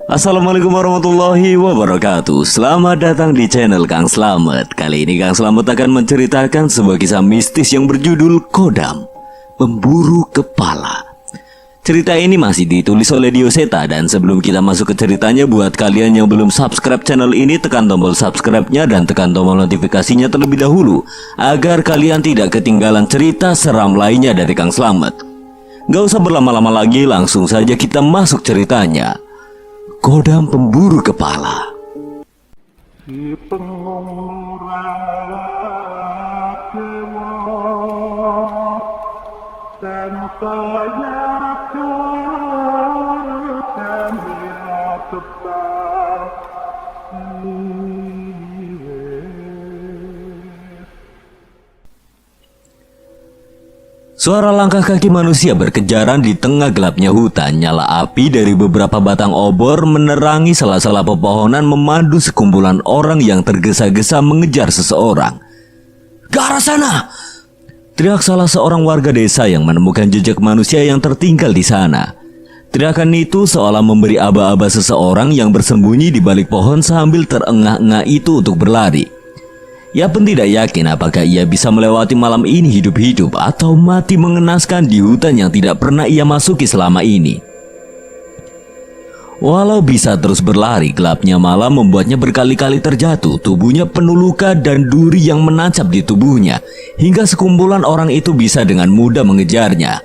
Assalamualaikum warahmatullahi wabarakatuh. Selamat datang di channel Kang Slamet. Kali ini Kang Slamet akan menceritakan sebuah kisah mistis yang berjudul Kodam, Pemburu Kepala. Cerita ini masih ditulis oleh Dioseta. Dan sebelum kita masuk ke ceritanya, buat kalian yang belum subscribe channel ini, tekan tombol subscribe-nya dan tekan tombol notifikasinya terlebih dahulu, agar kalian tidak ketinggalan cerita seram lainnya dari Kang Slamet. Gak usah berlama-lama lagi, langsung saja kita masuk ceritanya. Kodam Pemburu Kepala. Si pengurang dewa dan saya dan bila tebal. Suara langkah kaki manusia berkejaran di tengah gelapnya hutan. Nyala api dari beberapa batang obor menerangi sela-sela pepohonan, memandu sekumpulan orang yang tergesa-gesa mengejar seseorang. "Ke arah sana!" teriak salah seorang warga desa yang menemukan jejak manusia yang tertinggal di sana. Teriakan itu seolah memberi aba-aba seseorang yang bersembunyi di balik pohon sambil terengah-engah itu untuk berlari. Ia pun tidak yakin apakah ia bisa melewati malam ini hidup-hidup atau mati mengenaskan di hutan yang tidak pernah ia masuki selama ini. Walau bisa terus berlari, gelapnya malam membuatnya berkali-kali terjatuh. Tubuhnya penuh luka dan duri yang menancap di tubuhnya, hingga sekumpulan orang itu bisa dengan mudah mengejarnya.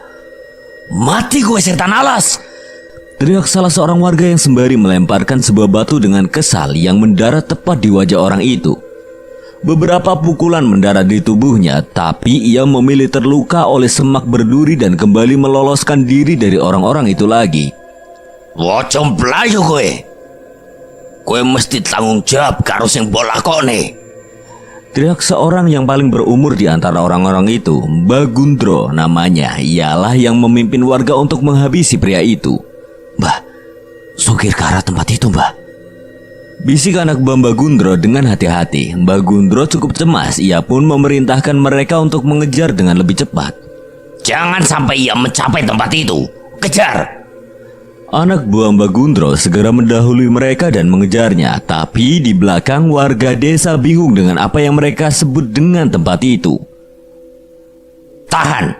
"Mati gue setan alas!" teriak salah seorang warga yang sembari melemparkan sebuah batu dengan kesal yang mendarat tepat di wajah orang itu. Beberapa pukulan mendarat di tubuhnya, tapi ia memilih terluka oleh semak berduri dan kembali meloloskan diri dari orang-orang itu lagi. "Wocong belayu Kowe mesti tanggung jawab karo sing bola kone," teriak seorang yang paling berumur di antara orang-orang itu. Mbah Gundro namanya. Ialah yang memimpin warga untuk menghabisi pria itu. "Mbah, sukir ke arah tempat itu, Mbah," bisik anak Mbah Gundro dengan hati-hati. Mbah Gundro cukup cemas. Ia pun memerintahkan mereka untuk mengejar dengan lebih cepat. "Jangan sampai ia mencapai tempat itu. Kejar!" Anak buah Mbah Gundro segera mendahului mereka dan mengejarnya. Tapi di belakang, warga desa bingung dengan apa yang mereka sebut dengan tempat itu. "Tahan,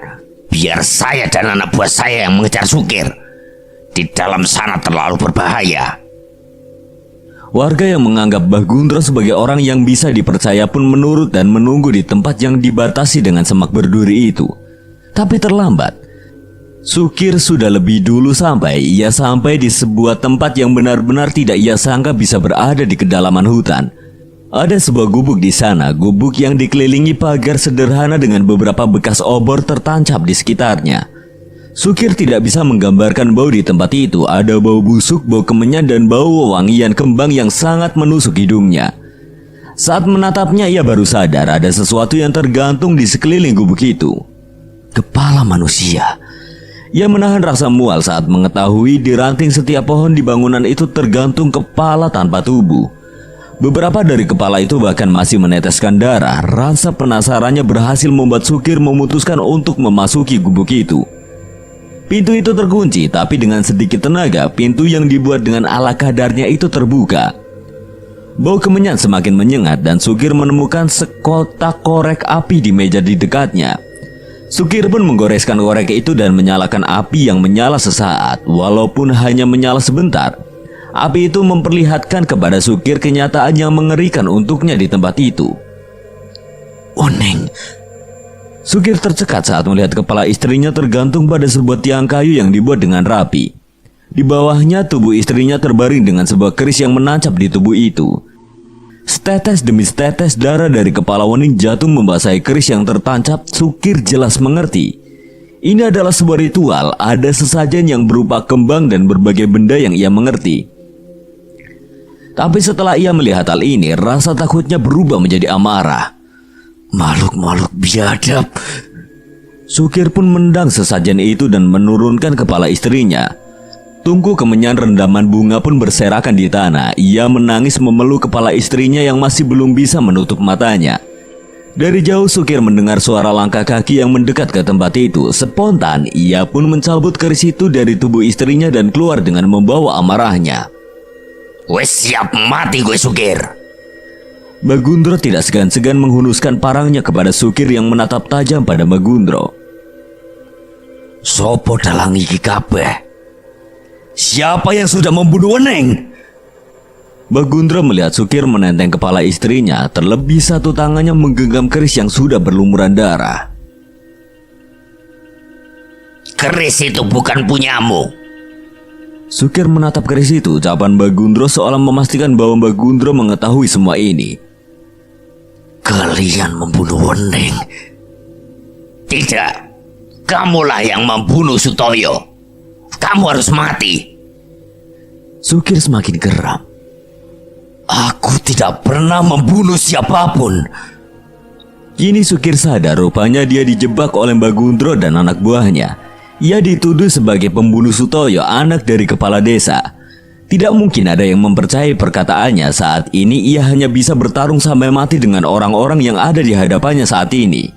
biar saya dan anak buah saya yang mengejar Sukir. Di dalam sana terlalu berbahaya." Warga yang menganggap Mbah Gundro sebagai orang yang bisa dipercaya pun menurut dan menunggu di tempat yang dibatasi dengan semak berduri itu. Tapi terlambat. Sukir sudah lebih dulu sampai. Ia sampai di sebuah tempat yang benar-benar tidak ia sangka bisa berada di kedalaman hutan. Ada sebuah gubuk di sana, gubuk yang dikelilingi pagar sederhana dengan beberapa bekas obor tertancap di sekitarnya. Sukir tidak bisa menggambarkan bau di tempat itu. Ada bau busuk, bau kemenyan, dan bau wewangian kembang yang sangat menusuk hidungnya. Saat menatapnya, ia baru sadar ada sesuatu yang tergantung di sekeliling gubuk itu. Kepala manusia. Ia menahan rasa mual saat mengetahui di ranting setiap pohon di bangunan itu tergantung kepala tanpa tubuh. Beberapa dari kepala itu bahkan masih meneteskan darah. Rasa penasarannya berhasil membuat Sukir memutuskan untuk memasuki gubuk itu. Pintu itu terkunci, tapi dengan sedikit tenaga, pintu yang dibuat dengan ala kadarnya itu terbuka. Bau kemenyan semakin menyengat dan Sukir menemukan sekotak korek api di meja di dekatnya. Sukir pun menggoreskan korek itu dan menyalakan api yang menyala sesaat. Walaupun hanya menyala sebentar, api itu memperlihatkan kepada Sukir kenyataan yang mengerikan untuknya di tempat itu. "Oneng!" Sukir tercekat saat melihat kepala istrinya tergantung pada sebuah tiang kayu yang dibuat dengan rapi. Di bawahnya, tubuh istrinya terbaring dengan sebuah keris yang menancap di tubuh itu. Setetes demi setetes darah dari kepala Wening jatuh membasahi keris yang tertancap. Sukir jelas mengerti. Ini adalah sebuah ritual. Ada sesajen yang berupa kembang dan berbagai benda yang ia mengerti. Tapi setelah ia melihat hal ini, rasa takutnya berubah menjadi amarah. "Makhluk-makhluk biadab." Sukir pun mendang sesajen itu dan menurunkan kepala istrinya. Tungku kemenyan rendaman bunga pun berserakan di tanah. Ia menangis memeluk kepala istrinya yang masih belum bisa menutup matanya. Dari jauh Sukir mendengar suara langkah kaki yang mendekat ke tempat itu. Spontan ia pun mencabut keris itu dari tubuh istrinya dan keluar dengan membawa amarahnya. Wes siap mati gue Sukir. Bagundro tidak segan-segan menghunuskan parangnya kepada Sukir yang menatap tajam pada Bagundro. Sopo dalang iki kabeh? Siapa yang sudah membunuh Weneng? Bagundro melihat Sukir menenteng kepala istrinya, terlebih satu tangannya menggenggam keris yang sudah berlumuran darah. Keris itu bukan punyamu. Sukir menatap keris itu. Ucapan Bagundro seolah memastikan bahwa Bagundro mengetahui semua ini. Kalian membunuh Weneng? Tidak, kamulah yang membunuh Sutoyo. Kamu harus mati. Sukir semakin geram. Aku tidak pernah membunuh siapapun. Kini Sukir sadar rupanya dia dijebak oleh Bagundro dan anak buahnya. Ia dituduh sebagai pembunuh Sutoyo, anak dari kepala desa. Tidak mungkin ada yang mempercayai perkataannya. Saat ini ia hanya bisa bertarung sampai mati dengan orang-orang yang ada di hadapannya saat ini.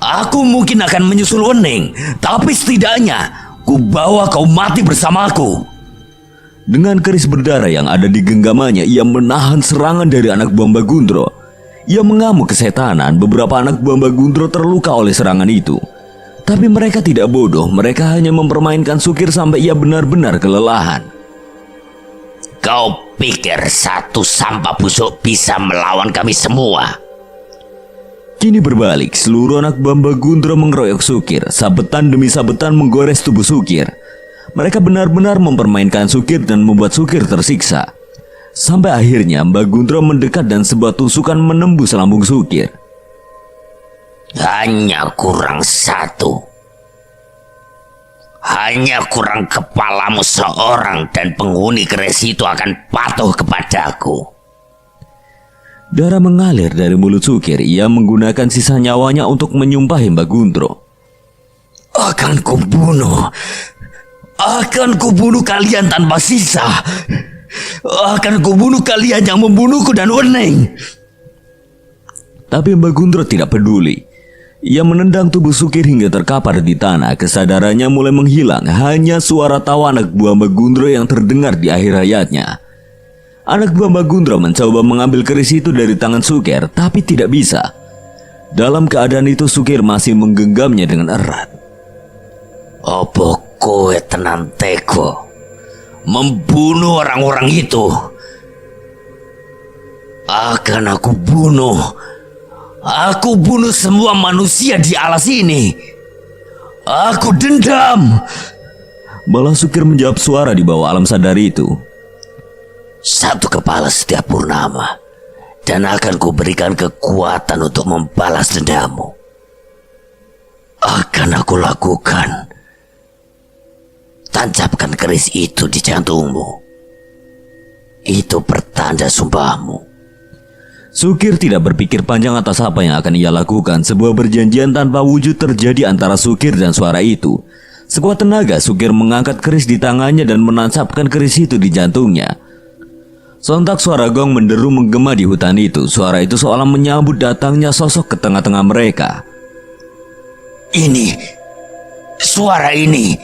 Aku mungkin akan menyusul Weneng, tapi setidaknya ku bawa kau mati bersamaku. Dengan keris berdarah yang ada di genggamannya, ia menahan serangan dari anak buah Bagundro. Ia mengamuk kesetanan. Beberapa anak buah Bagundro terluka oleh serangan itu. Tapi mereka tidak bodoh, mereka hanya mempermainkan Sukir sampai ia benar-benar kelelahan. Kau pikir satu sampah busuk bisa melawan kami semua? Kini berbalik, seluruh anak buah Bagundro mengeroyok Sukir. Sabetan demi sabetan menggores tubuh Sukir. Mereka benar-benar mempermainkan Sukir dan membuat Sukir tersiksa. Sampai akhirnya Bagundro mendekat dan sebuah tusukan menembus lambung Sukir. Hanya kurang satu. Hanya kurang kepalamu seorang dan penghuni keris itu akan patuh kepadaku. Darah mengalir dari mulut Sukir. Ia menggunakan sisa nyawanya untuk menyumpahi Bagundro. Akan kubunuh kalian tanpa sisa. Akan kubunuh kalian yang membunuhku dan Weneng. Tapi Bagundro tidak peduli. Ia menendang tubuh Sukir hingga terkapar di tanah. Kesadarannya mulai menghilang. Hanya suara tawa anak buah Bagundro yang terdengar di akhir hayatnya. Anak buah Bagundro mencoba mengambil keris itu dari tangan Sukir, tapi tidak bisa. Dalam keadaan itu Sukir masih menggenggamnya dengan erat. Opo kowe tenan tega membunuh orang-orang itu? Akan aku bunuh. Aku bunuh semua manusia di alas ini. Aku dendam. Bala Sukir menjawab suara di bawah alam sadar itu. Satu kepala setiap purnama, dan akan kuberikan kekuatan untuk membalas dendammu. Akan aku lakukan. Tancapkan keris itu di jantungmu. Itu pertanda sumpahmu. Sukir tidak berpikir panjang atas apa yang akan ia lakukan. Sebuah perjanjian tanpa wujud terjadi antara Sukir dan suara itu. Sekuat tenaga Sukir mengangkat keris di tangannya dan menancapkan keris itu di jantungnya. Sontak suara gong menderu menggema di hutan itu. Suara itu seolah menyambut datangnya sosok ke tengah-tengah mereka. Suara ini.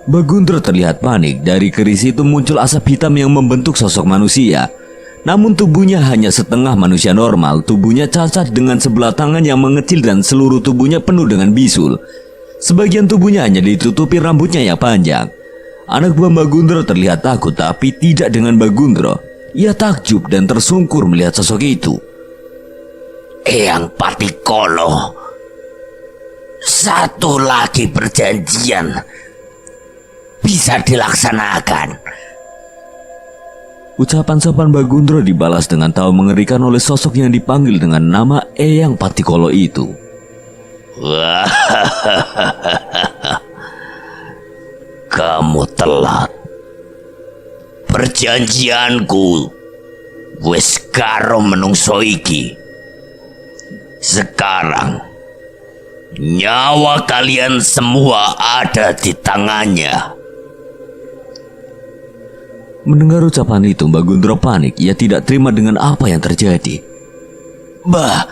Bagundro terlihat panik. Dari keris itu muncul asap hitam yang membentuk sosok manusia. Namun tubuhnya hanya setengah manusia normal. Tubuhnya cacat dengan sebelah tangan yang mengecil dan seluruh tubuhnya penuh dengan bisul. Sebagian tubuhnya hanya ditutupi rambutnya yang panjang. Anak buah Bagundro terlihat takut, tapi tidak dengan Bagundro. Ia takjub dan tersungkur melihat sosok itu. Eyang Patikolo, satu lagi perjanjian bisa dilaksanakan. Ucapan sopan Bagundro dibalas dengan tawa mengerikan oleh sosok yang dipanggil dengan nama Eyang Patikolo itu. Kamu telat. Perjanjianku wis karo menungso iki. Sekarang nyawa kalian semua ada di tangannya. Mendengar ucapan itu, Bagundro panik. Ia tidak terima dengan apa yang terjadi. Bah,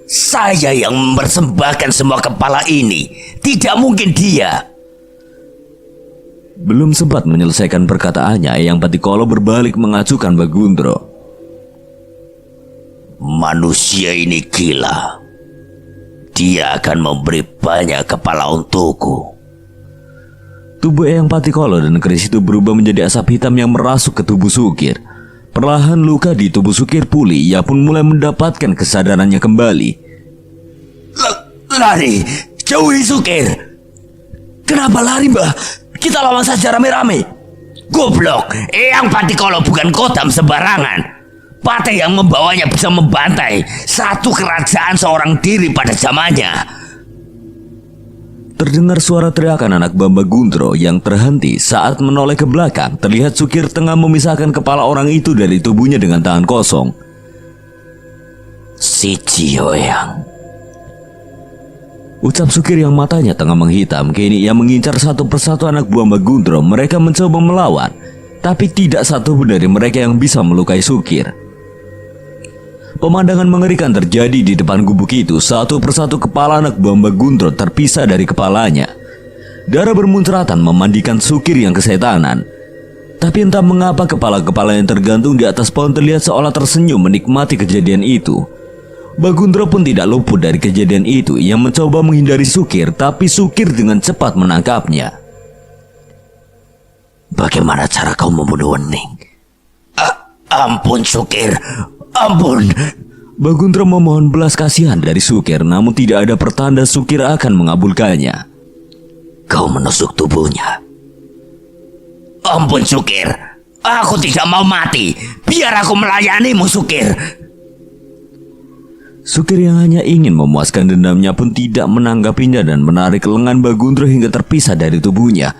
saya yang mempersembahkan semua kepala ini. Tidak mungkin dia. Belum sempat menyelesaikan perkataannya, Eyang Patikolo berbalik mengacukan Bagundro. Manusia ini gila. Dia akan memberi banyak kepala untukku. Tubuh Eyang Patikolo dan keris itu berubah menjadi asap hitam yang merasuk ke tubuh Sukir. Perlahan luka di tubuh Sukir pulih, ia pun mulai mendapatkan kesadarannya kembali. Lari, jauhi Sukir. Kenapa lari, Mbah? Kita lawan saja rame-rame. Goblok, Eyang Patikolo bukan kodam sembarangan. Patih yang membawanya bisa membantai satu kerajaan seorang diri pada zamannya. Terdengar suara teriakan anak Bambagundro yang terhenti saat menoleh ke belakang. Terlihat Sukir tengah memisahkan kepala orang itu dari tubuhnya dengan tangan kosong. Siji Eyang, ucap Sukir yang matanya tengah menghitam. Kini ia mengincar satu persatu anak buah Bagundro. Mereka mencoba melawan, tapi tidak satu pun dari mereka yang bisa melukai Sukir. Pemandangan mengerikan terjadi di depan gubuk itu. Satu persatu kepala anak buah Bagundro terpisah dari kepalanya. Darah bermuncratan memandikan Sukir yang kesetanan. Tapi entah mengapa kepala-kepala yang tergantung di atas pohon terlihat seolah tersenyum menikmati kejadian itu. Bagundro pun tidak luput dari kejadian itu. Ia mencoba menghindari Sukir, tapi Sukir dengan cepat menangkapnya. Bagaimana cara kau membunuh Wening? Ampun Sukir, ampun. Bagundro memohon belas kasihan dari Sukir, namun tidak ada pertanda Sukir akan mengabulkannya. Kau menusuk tubuhnya. Ampun Sukir, aku tidak mau mati. Biar aku melayanimu Sukir. Sukir yang hanya ingin memuaskan dendamnya pun tidak menanggapinya dan menarik lengan Bagundro hingga terpisah dari tubuhnya.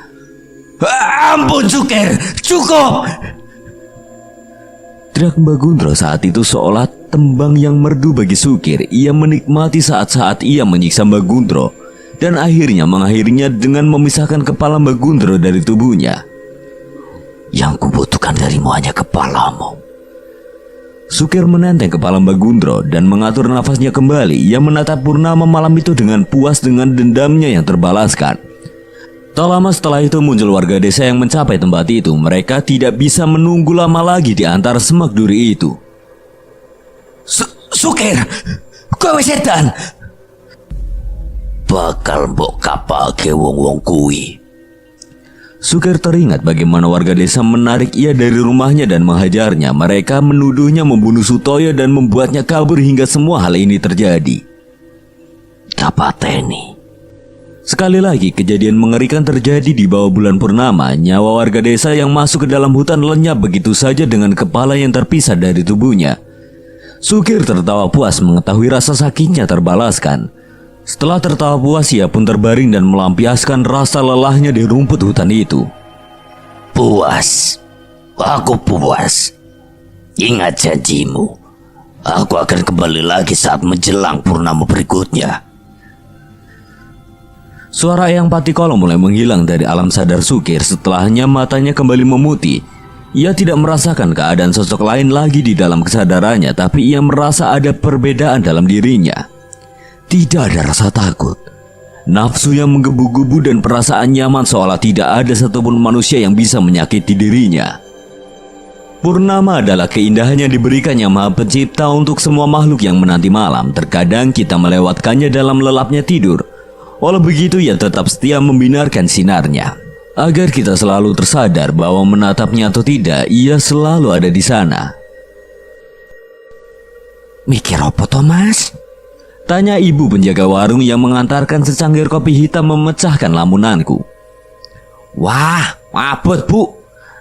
Ampun Sukir, cukup. Teriak Bagundro saat itu seolah tembang yang merdu bagi Sukir. Ia menikmati saat-saat ia menyiksa Bagundro dan akhirnya mengakhirinya dengan memisahkan kepala Bagundro dari tubuhnya. Yang kubutuhkan darimu hanya kepalamu. Sukir menenteng kepala Bagundro dan mengatur nafasnya kembali. Ia menatap purnama malam itu dengan puas dengan dendamnya yang terbalaskan. Tak lama setelah itu muncul warga desa yang mencapai tempat itu. Mereka tidak bisa menunggu lama lagi di antara semak duri itu. Sukir, kowe setan. Bakal mbok kapake wong-wong kuwi. Sukir teringat bagaimana warga desa menarik ia dari rumahnya dan menghajarnya. Mereka menuduhnya membunuh Sutoyo dan membuatnya kabur hingga semua hal ini terjadi. Kapateni. Sekali lagi kejadian mengerikan terjadi di bawah bulan purnama. Nyawa warga desa yang masuk ke dalam hutan lenyap begitu saja dengan kepala yang terpisah dari tubuhnya. Sukir tertawa puas mengetahui rasa sakitnya terbalaskan. Setelah tertawa puas, ia pun terbaring dan melampiaskan rasa lelahnya di rumput hutan itu. Puas, aku puas. Ingat janjimu. Aku akan kembali lagi saat menjelang purnama berikutnya. Suara Eyang Patikolo mulai menghilang dari alam sadar Sukir. Setelahnya matanya kembali memutih. Ia tidak merasakan keadaan sosok lain lagi di dalam kesadarannya, tapi ia merasa ada perbedaan dalam dirinya. Tidak ada rasa takut, nafsu yang menggebu-gebu dan perasaan nyaman seolah tidak ada satupun manusia yang bisa menyakiti dirinya. Purnama adalah keindahan yang diberikan Yang Maha Pencipta untuk semua makhluk yang menanti malam. Terkadang kita melewatkannya dalam lelapnya tidur. Walau begitu, ia tetap setia membinarkan sinarnya. Agar kita selalu tersadar bahwa menatapnya atau tidak, ia selalu ada di sana. Mikir apa Thomas? Tanya ibu penjaga warung yang mengantarkan secangkir kopi hitam memecahkan lamunanku. Wah, abot bu.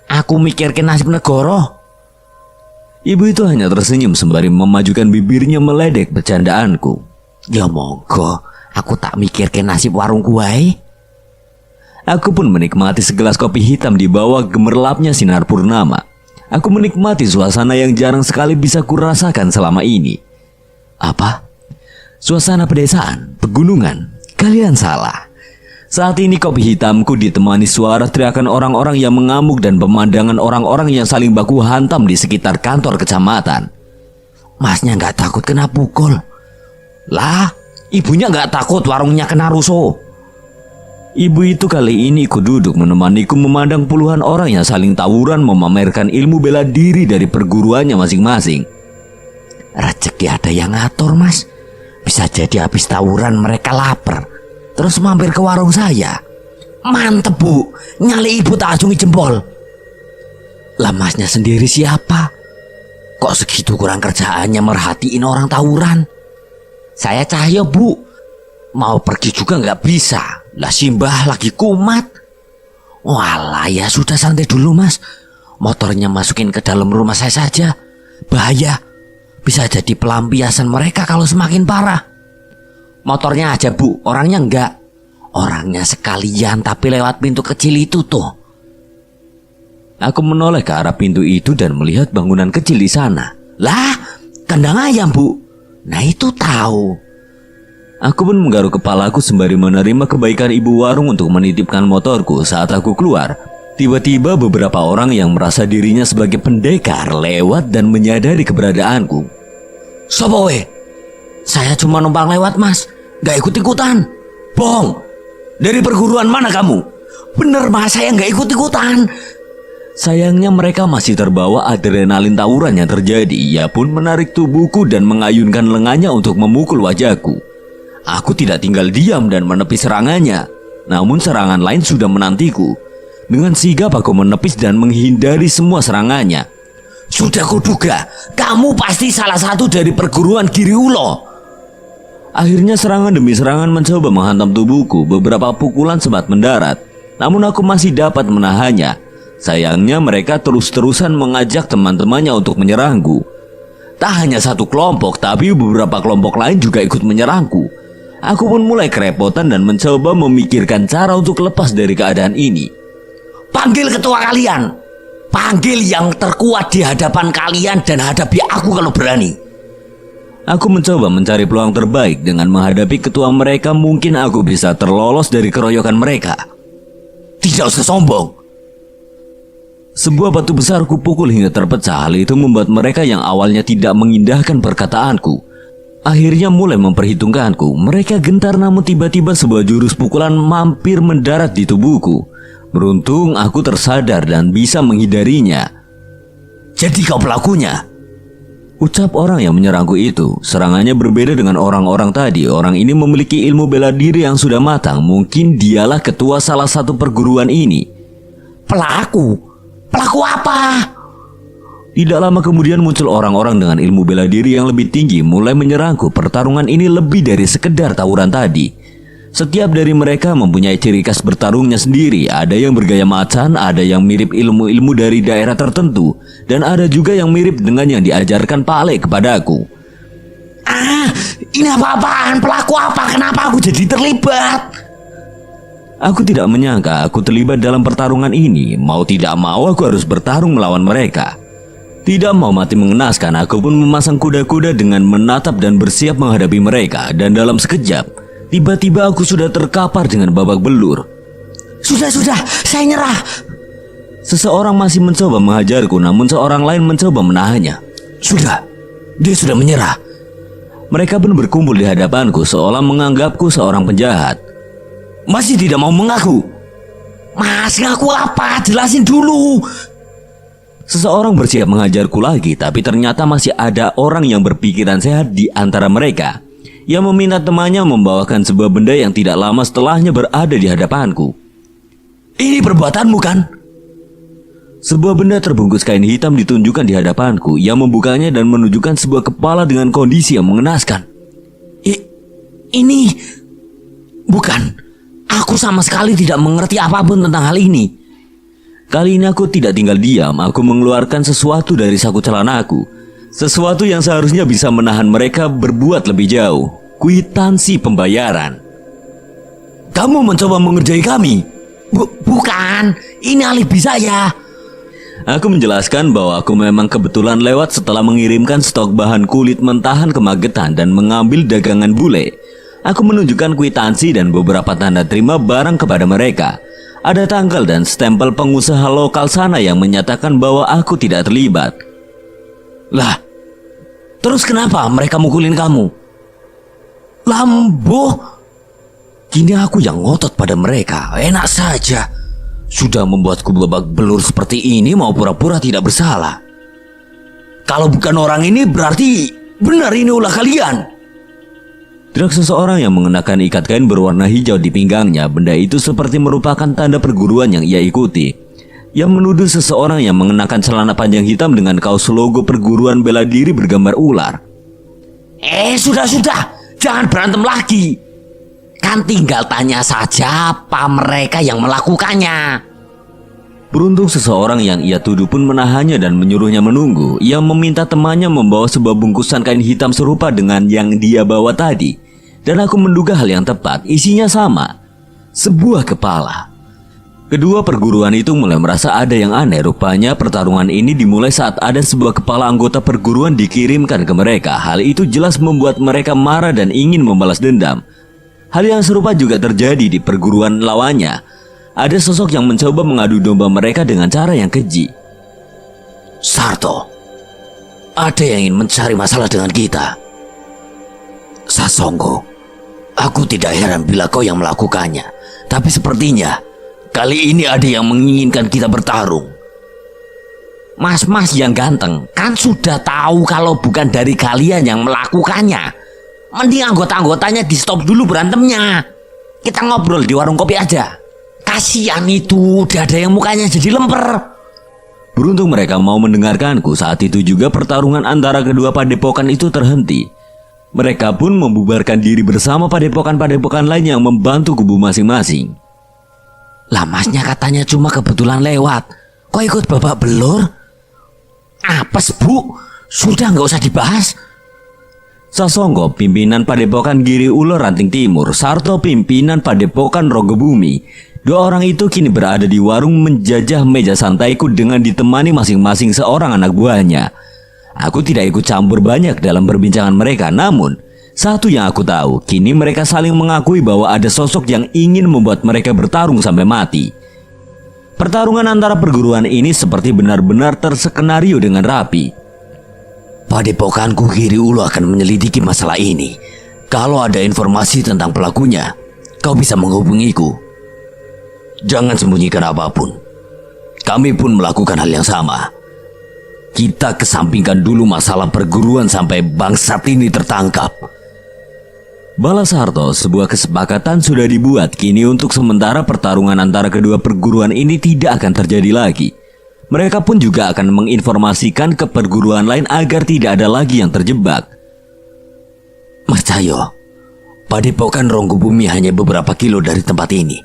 Aku mikir ke nasib negara. Ibu itu hanya tersenyum sembari memajukan bibirnya meledek bercandaanku. Ya monggo, aku tak mikir ke nasib warungku wae. Aku pun menikmati segelas kopi hitam di bawah gemerlapnya sinar purnama. Aku menikmati suasana yang jarang sekali bisa kurasakan selama ini. Apa? Suasana pedesaan, pegunungan? Kalian salah. Saat ini kopi hitamku ditemani suara teriakan orang-orang yang mengamuk dan pemandangan orang-orang yang saling baku hantam di sekitar kantor kecamatan. Masnya nggak takut kena pukul? Lah, ibunya nggak takut warungnya kena rusuh. Ibu itu kali ini ikut duduk menemaniku memandang puluhan orang yang saling tawuran memamerkan ilmu bela diri dari perguruannya masing-masing. Rezeki ada yang ngatur, Mas. Bisa jadi habis tawuran mereka lapar, terus mampir ke warung saya. Mantep, Bu. Nyali ibu tak acungi jempol. Lah Masnya sendiri siapa? Kok segitu kurang kerjaannya merhatiin orang tawuran? Saya Cahyo, Bu. Mau pergi juga nggak bisa. Lah Simbah lagi kumat. Walah, ya sudah santai dulu, Mas. Motornya masukin ke dalam rumah saya saja. Bahaya. Bisa jadi pelampiasan mereka kalau semakin parah. Motornya aja, Bu. Orangnya enggak. Orangnya sekalian tapi lewat pintu kecil itu tuh. Aku menoleh ke arah pintu itu dan melihat bangunan kecil di sana. Lah, kandang ayam, Bu. Nah itu tahu. Aku pun menggaruk kepalaku sembari menerima kebaikan ibu warung untuk menitipkan motorku saat aku keluar. Tiba-tiba beberapa orang yang merasa dirinya sebagai pendekar lewat dan menyadari keberadaanku. Sopo we? Saya cuma numpang lewat, Mas. Gak ikut-ikutan. Bohong. Dari perguruan mana kamu? Bener, Mas, saya gak ikut-ikutan. Sayangnya mereka masih terbawa adrenalin tawuran yang terjadi. Ia pun menarik tubuhku dan mengayunkan lengannya untuk memukul wajahku. Aku tidak tinggal diam dan menepis serangannya. Namun serangan lain sudah menantiku. Dengan sigap aku menepis dan menghindari semua serangannya. Sudah kuduga, kamu pasti salah satu dari perguruan Giriulo. Akhirnya serangan demi serangan mencoba menghantam tubuhku. Beberapa pukulan sempat mendarat, namun aku masih dapat menahannya. Sayangnya mereka terus-terusan mengajak teman-temannya untuk menyerangku. Tak hanya satu kelompok, tapi beberapa kelompok lain juga ikut menyerangku. Aku pun mulai kerepotan dan mencoba memikirkan cara untuk lepas dari keadaan ini. Panggil ketua kalian. Panggil yang terkuat di hadapan kalian dan hadapi aku kalau berani. Aku mencoba mencari peluang terbaik. Dengan menghadapi ketua mereka, mungkin aku bisa terlolos dari keroyokan mereka. Tidak usah sombong. Sebuah batu besar kupukul hingga terpecah. Hal itu membuat mereka yang awalnya tidak mengindahkan perkataanku akhirnya mulai memperhitungkanku. Mereka gentar, namun tiba-tiba sebuah jurus pukulan mampir mendarat di tubuhku. Beruntung aku tersadar dan bisa menghindarinya. Jadi kau pelakunya? Ucap orang yang menyerangku itu. Serangannya berbeda dengan orang-orang tadi. Orang ini memiliki ilmu bela diri yang sudah matang. Mungkin dialah ketua salah satu perguruan ini. Pelaku? Pelaku apa? Tidak lama kemudian muncul orang-orang dengan ilmu bela diri yang lebih tinggi mulai menyerangku. Pertarungan ini lebih dari sekedar tawuran tadi. Setiap dari mereka mempunyai ciri khas bertarungnya sendiri. Ada yang bergaya macan, ada yang mirip ilmu-ilmu dari daerah tertentu, dan ada juga yang mirip dengan yang diajarkan Pak Ale kepadaku. Ah, ini apa-apaan? Pelaku apa? Kenapa aku jadi terlibat? Aku tidak menyangka aku terlibat dalam pertarungan ini. Mau tidak mau aku harus bertarung melawan mereka. Tidak mau mati mengenaskan, aku pun memasang kuda-kuda dengan menatap dan bersiap menghadapi mereka. Dan dalam sekejap, tiba-tiba aku sudah terkapar dengan babak belur. Sudah, saya nyerah. Seseorang masih mencoba menghajarku, namun seorang lain mencoba menahannya. Sudah, dia sudah menyerah. Mereka pun berkumpul di hadapanku seolah menganggapku seorang penjahat. Masih tidak mau mengaku? Mas, ngaku apa? Jelasin dulu. Seseorang bersiap menghajarku lagi, tapi ternyata masih ada orang yang berpikiran sehat di antara mereka. Ia meminta temannya membawakan sebuah benda yang tidak lama setelahnya berada di hadapanku. Ini perbuatanmu kan? Sebuah benda terbungkus kain hitam ditunjukkan di hadapanku. Ia membukanya dan menunjukkan sebuah kepala dengan kondisi yang mengenaskan. Ini... Bukan. Aku sama sekali tidak mengerti apapun tentang hal ini. Kali ini aku tidak tinggal diam. Aku mengeluarkan sesuatu dari saku celanaku. Sesuatu yang seharusnya bisa menahan mereka berbuat lebih jauh. Kwitansi pembayaran. Kamu mencoba mengerjai kami? Bukan. Ini alibi saya. Aku menjelaskan bahwa aku memang kebetulan lewat setelah mengirimkan stok bahan kulit mentahan ke Magetan dan mengambil dagangan bule. Aku menunjukkan kwitansi dan beberapa tanda terima barang kepada mereka. Ada tanggal dan stempel pengusaha lokal sana yang menyatakan bahwa aku tidak terlibat. Lah, terus kenapa mereka mukulin kamu? Lambo, Kini aku yang ngotot pada mereka. Enak saja. Sudah membuatku babak belur seperti ini mau pura-pura tidak bersalah. Kalau bukan orang ini berarti benar ini ulah kalian. Teriak seseorang yang mengenakan ikat kain berwarna hijau di pinggangnya. Benda itu seperti merupakan tanda perguruan yang ia ikuti. Ia menuduh seseorang yang mengenakan celana panjang hitam dengan kaos logo perguruan bela diri bergambar ular. Sudah, jangan berantem lagi. Kan tinggal tanya saja apa mereka yang melakukannya. Beruntung seseorang yang ia tuduh pun menahannya dan menyuruhnya menunggu. Ia meminta temannya membawa sebuah bungkusan kain hitam serupa dengan yang dia bawa tadi. Dan aku menduga hal yang tepat, isinya sama. Sebuah kepala. Kedua perguruan itu mulai merasa ada yang aneh. Rupanya pertarungan ini dimulai saat ada sebuah kepala anggota perguruan dikirimkan ke mereka. Hal itu jelas membuat mereka marah dan ingin membalas dendam. Hal yang serupa juga terjadi di perguruan lawannya. Ada sosok yang mencoba mengadu domba mereka dengan cara yang keji. Sarto, ada yang ingin mencari masalah dengan kita. Sasongko, aku tidak heran bila kau yang melakukannya. Tapi sepertinya kali ini ada yang menginginkan kita bertarung. Mas-mas yang ganteng, kan sudah tahu kalau bukan dari kalian yang melakukannya. Mending anggota-anggotanya di stop dulu berantemnya. Kita ngobrol di warung kopi aja. Kasihan itu, udah ada yang mukanya jadi lemper. Beruntung mereka mau mendengarkanku. Saat itu juga pertarungan antara kedua padepokan itu terhenti. Mereka pun membubarkan diri bersama padepokan-padepokan lain yang membantu kubu masing-masing. Lah masnya katanya cuma kebetulan lewat. Kok ikut babak belur? Apes bu, sudah nggak usah dibahas. Sasongko, pimpinan padepokan Giri Ulo Ranting Timur. Sarto, pimpinan padepokan Rogobumi. Dua orang itu kini berada di warung menjajah meja santaiku dengan ditemani masing-masing seorang anak buahnya. Aku tidak ikut campur banyak dalam perbincangan mereka, namun satu yang aku tahu, kini mereka saling mengakui bahwa ada sosok yang ingin membuat mereka bertarung sampai mati. Pertarungan antara perguruan ini seperti benar-benar terskenario dengan rapi. Padepokanku Giri Ulo akan menyelidiki masalah ini. Kalau ada informasi tentang pelakunya, kau bisa menghubungiku. Jangan sembunyikan apapun. Kami pun melakukan hal yang sama. Kita kesampingkan dulu masalah perguruan sampai bangsat ini tertangkap. Balas Sarto, sebuah kesepakatan sudah dibuat. Kini untuk sementara pertarungan antara kedua perguruan ini tidak akan terjadi lagi. Mereka pun juga akan menginformasikan ke perguruan lain agar tidak ada lagi yang terjebak. Mas Cahyo, padepokan Ronggobumi hanya beberapa kilo dari tempat ini.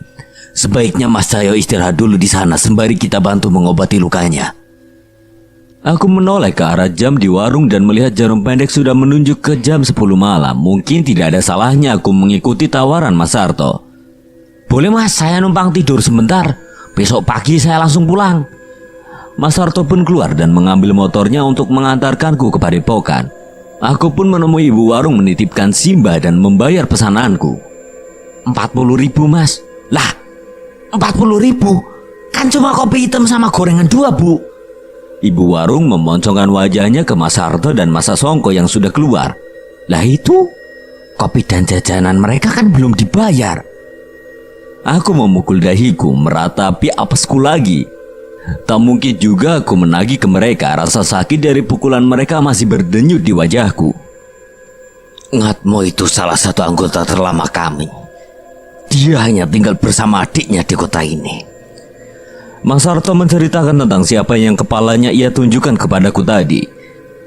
Sebaiknya Mas Cahyo istirahat dulu di sana sembari kita bantu mengobati lukanya. Aku menoleh ke arah jam di warung dan melihat jarum pendek sudah menunjuk ke jam 10 malam. Mungkin tidak ada salahnya aku mengikuti tawaran Mas Sarto. Boleh mas, saya numpang tidur sebentar. Besok pagi saya langsung pulang. Mas Sarto pun keluar dan mengambil motornya untuk mengantarkanku ke padepokan. Aku pun menemui ibu warung menitipkan simbah dan membayar pesananku. 40.000 mas. Lah, 40.000? Kan cuma kopi hitam sama gorengan 2 bu. Ibu warung memoncongkan wajahnya ke Mas Sarto dan Mas Sasongko yang sudah keluar. Lah itu, kopi dan jajanan mereka kan belum dibayar. Aku memukul dahiku, meratapi apesku lagi. Tak mungkin juga aku menagih ke mereka. Rasa sakit dari pukulan mereka masih berdenyut di wajahku. Ngatmo itu salah satu anggota terlama kami. Dia hanya tinggal bersama adiknya di kota ini. Mas Sarto menceritakan tentang siapa yang kepalanya ia tunjukkan kepadaku tadi.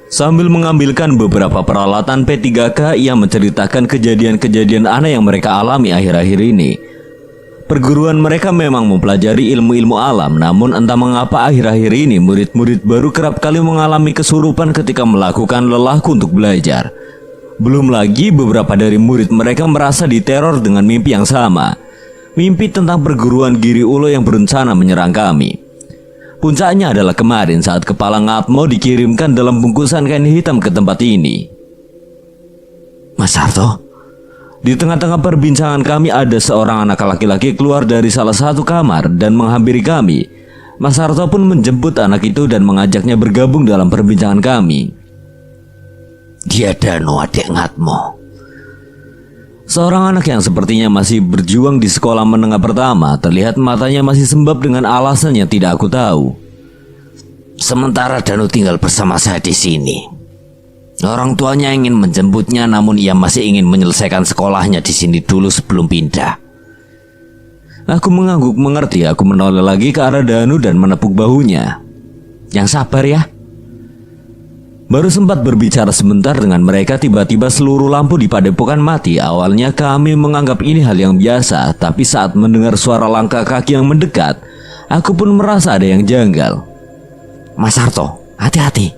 Sambil mengambilkan beberapa peralatan P3K, ia menceritakan kejadian-kejadian aneh yang mereka alami akhir-akhir ini. Perguruan mereka memang mempelajari ilmu-ilmu alam, namun entah mengapa akhir-akhir ini murid-murid baru kerap kali mengalami kesurupan ketika melakukan lelahku untuk belajar. Belum lagi beberapa dari murid mereka merasa diteror dengan mimpi yang sama. Mimpi tentang perguruan Giri Ulo yang berencana menyerang kami. Puncaknya adalah kemarin saat kepala Ngatmo dikirimkan dalam bungkusan kain hitam ke tempat ini. Mas Sarto, di tengah-tengah perbincangan kami ada seorang anak laki-laki keluar dari salah satu kamar dan menghampiri kami. Mas Sarto pun menjemput anak itu dan mengajaknya bergabung dalam perbincangan kami. Dia Dano, adik Ngatmo. Seorang anak yang sepertinya masih berjuang di sekolah menengah pertama, terlihat matanya masih sembab dengan alasan yang tidak aku tahu. Sementara Danu tinggal bersama saya di sini. Orang tuanya ingin menjemputnya, namun ia masih ingin menyelesaikan sekolahnya di sini dulu sebelum pindah. Aku mengangguk mengerti. Aku menoleh lagi ke arah Danu dan menepuk bahunya. Yang sabar ya. Baru sempat berbicara sebentar dengan mereka, tiba-tiba seluruh lampu di padepokan mati. Awalnya kami menganggap ini hal yang biasa, tapi saat mendengar suara langkah kaki yang mendekat, aku pun merasa ada yang janggal. Mas Harto, hati-hati.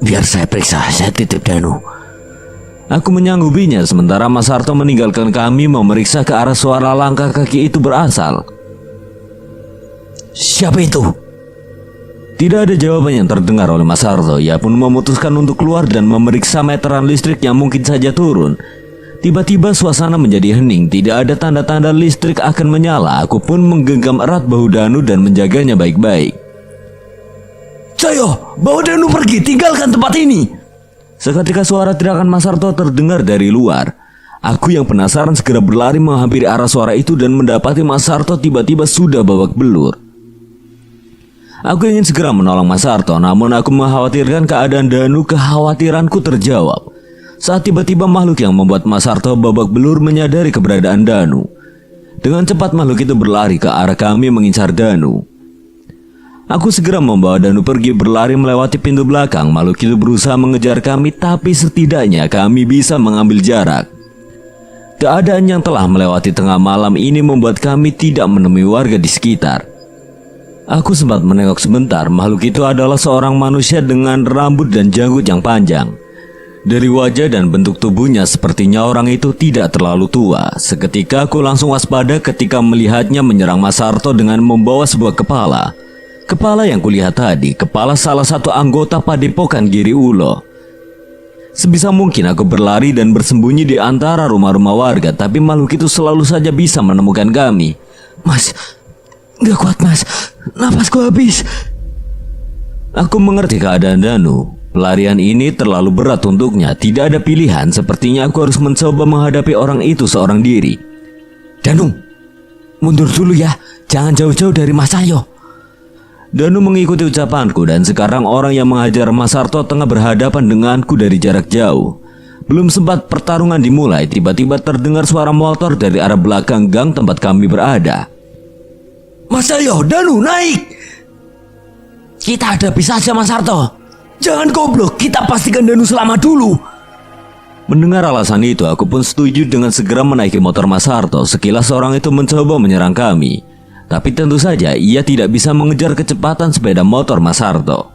Biar saya periksa, saya titip Danu. Aku menyanggupinya sementara Mas Harto meninggalkan kami memeriksa ke arah suara langkah kaki itu berasal. Siapa itu? Tidak ada jawaban yang terdengar oleh Mas Harto. Ia pun memutuskan untuk keluar dan memeriksa meteran listrik yang mungkin saja turun. Tiba-tiba suasana menjadi hening. Tidak ada tanda-tanda listrik akan menyala. Aku pun menggenggam erat bahu Danu dan menjaganya baik-baik. Cayo, bawa Danu pergi, tinggalkan tempat ini. Seketika suara teriakan Mas Harto terdengar dari luar. Aku yang penasaran segera berlari menghampiri arah suara itu dan mendapati Mas Harto tiba-tiba sudah babak belur. Aku ingin segera menolong Mas Harto, namun aku mengkhawatirkan keadaan Danu. Kekhawatiranku terjawab saat tiba-tiba makhluk yang membuat Mas Harto babak belur menyadari keberadaan Danu. Dengan cepat makhluk itu berlari ke arah kami mengincar Danu. Aku segera membawa Danu pergi berlari melewati pintu belakang. Makhluk itu berusaha mengejar kami, tapi setidaknya kami bisa mengambil jarak. Keadaan yang telah melewati tengah malam ini membuat kami tidak menemui warga di sekitar. Aku sempat menengok sebentar. Makhluk itu adalah seorang manusia dengan rambut dan janggut yang panjang. Dari wajah dan bentuk tubuhnya sepertinya orang itu tidak terlalu tua. Seketika aku langsung waspada ketika melihatnya menyerang Mas Harto dengan membawa sebuah kepala. Kepala yang kulihat tadi, kepala salah satu anggota padepokan Giri Ulo. Sebisa mungkin aku berlari dan bersembunyi di antara rumah-rumah warga, tapi makhluk itu selalu saja bisa menemukan kami. Mas, gak kuat mas, napasku habis. Aku mengerti keadaan Danu. Pelarian ini terlalu berat untuknya. Tidak ada pilihan. Sepertinya aku harus mencoba menghadapi orang itu seorang diri. Danu, mundur dulu ya. Jangan jauh-jauh dari Mas Cayo. Danu mengikuti ucapanku dan sekarang orang yang menghajar Mas Harto tengah berhadapan denganku dari jarak jauh. Belum sempat pertarungan dimulai, tiba-tiba terdengar suara motor dari arah belakang gang tempat kami berada. Mas Cayo, Danu naik. Kita hadapi saja Mas Harto. Jangan goblok, kita pastikan Danu selamat dulu. Mendengar alasan itu, aku pun setuju dengan segera menaiki motor Mas Harto. Sekilas orang itu mencoba menyerang kami, tapi tentu saja ia tidak bisa mengejar kecepatan sepeda motor Mas Harto.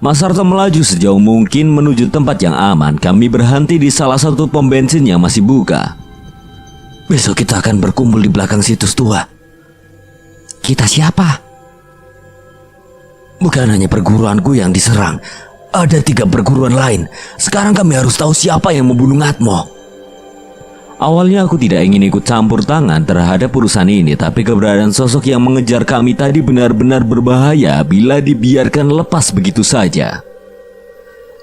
Mas Harto melaju sejauh mungkin menuju tempat yang aman. Kami berhenti di salah satu pom bensin yang masih buka. Besok kita akan berkumpul di belakang situs tua. Kita siapa? Bukan hanya perguruanku yang diserang, ada 3 perguruan lain. Sekarang kami harus tahu siapa yang membunuh Ngatmo. Awalnya aku tidak ingin ikut campur tangan terhadap urusan ini, tapi keberadaan sosok yang mengejar kami tadi benar-benar berbahaya bila dibiarkan lepas begitu saja.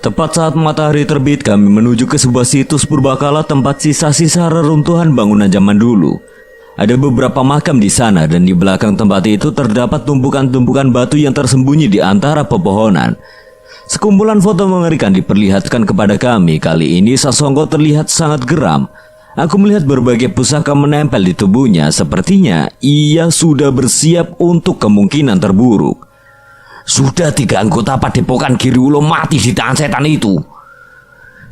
Tepat saat matahari terbit, kami menuju ke sebuah situs purbakala tempat sisa-sisa reruntuhan bangunan zaman dulu. Ada beberapa makam di sana dan di belakang tempat itu terdapat tumpukan-tumpukan batu yang tersembunyi di antara pepohonan. Sekumpulan foto mengerikan diperlihatkan kepada kami. Kali ini Sasongko terlihat sangat geram. Aku melihat berbagai pusaka menempel di tubuhnya. Sepertinya ia sudah bersiap untuk kemungkinan terburuk. Sudah 3 anggota padepokan Giri Ulo mati di tangan setan itu.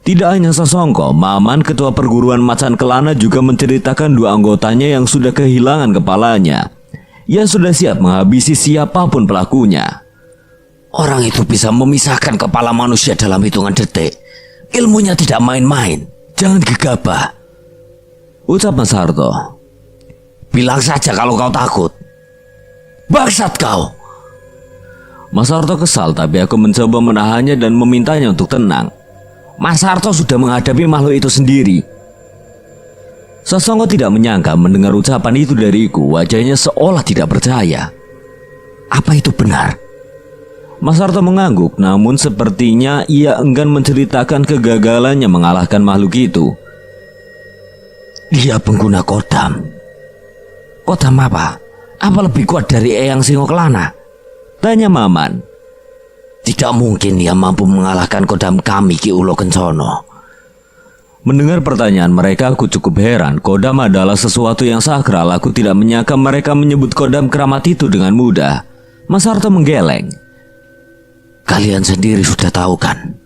Tidak hanya Sasongko, Maman ketua perguruan Macan Kelana juga menceritakan 2 anggotanya yang sudah kehilangan kepalanya. Ia sudah siap menghabisi siapapun pelakunya. Orang itu bisa memisahkan kepala manusia dalam hitungan detik. Ilmunya tidak main-main. Jangan gegabah, ucap Mas Harto. Bilang saja kalau kau takut. Bangsat kau. Mas Harto kesal, tapi aku mencoba menahannya dan memintanya untuk tenang. Mas Harto sudah menghadapi makhluk itu sendiri. Sasongko tidak menyangka mendengar ucapan itu dariku. Wajahnya seolah tidak percaya. Apa itu benar? Mas Harto mengangguk, namun sepertinya ia enggan menceritakan kegagalannya mengalahkan makhluk itu. Dia pengguna kodam. Kodam apa? Apa lebih kuat dari Eyang Singokelana? Tanya Maman. Tidak mungkin dia mampu mengalahkan kodam kami, Ki Ulo Kencono. Mendengar pertanyaan mereka, aku cukup heran. Kodam adalah sesuatu yang sakral. Aku tidak menyangka mereka menyebut kodam keramat itu dengan mudah. Mas Harto menggeleng. Kalian sendiri sudah tahu kan?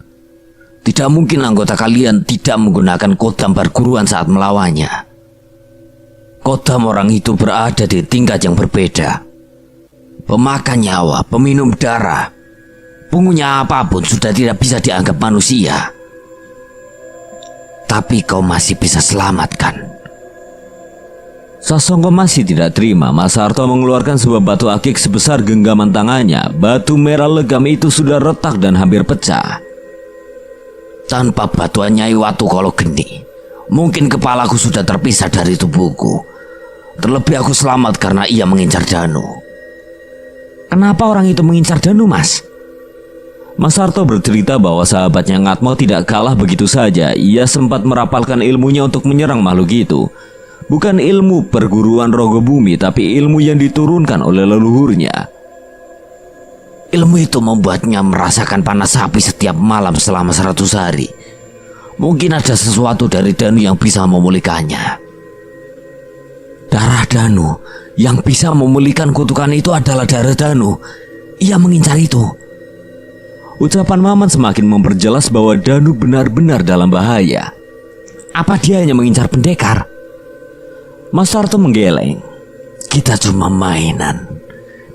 Tidak mungkin anggota kalian tidak menggunakan kodam perguruan saat melawannya. Kodam orang itu berada di tingkat yang berbeda. Pemakan nyawa, peminum darah, pungunya apapun sudah tidak bisa dianggap manusia. Tapi kau masih bisa selamatkan. Sasongko masih tidak terima. Mas Harto mengeluarkan sebuah batu akik sebesar genggaman tangannya. Batu merah legam itu sudah retak dan hampir pecah. Tanpa bantuan Nyai Watu Kolo Geni, mungkin kepalaku sudah terpisah dari tubuhku. Terlebih aku selamat karena ia mengincar Danu. Kenapa orang itu mengincar Danu, Mas? Mas Harto bercerita bahwa sahabatnya Ngatmo tidak kalah begitu saja. Ia sempat merapalkan ilmunya untuk menyerang makhluk itu. Bukan ilmu perguruan Rogo Bumi, tapi ilmu yang diturunkan oleh leluhurnya. Ilmu itu membuatnya merasakan panas api setiap malam selama 100 hari. Mungkin ada sesuatu dari Danu yang bisa memulihkannya. Darah Danu yang bisa memulihkan kutukan itu adalah darah Danu. Ia mengincar itu. Ucapan Maman semakin memperjelas bahwa Danu benar-benar dalam bahaya. Apa dia hanya mengincar pendekar? Mas Harto menggeleng. Kita cuma mainan.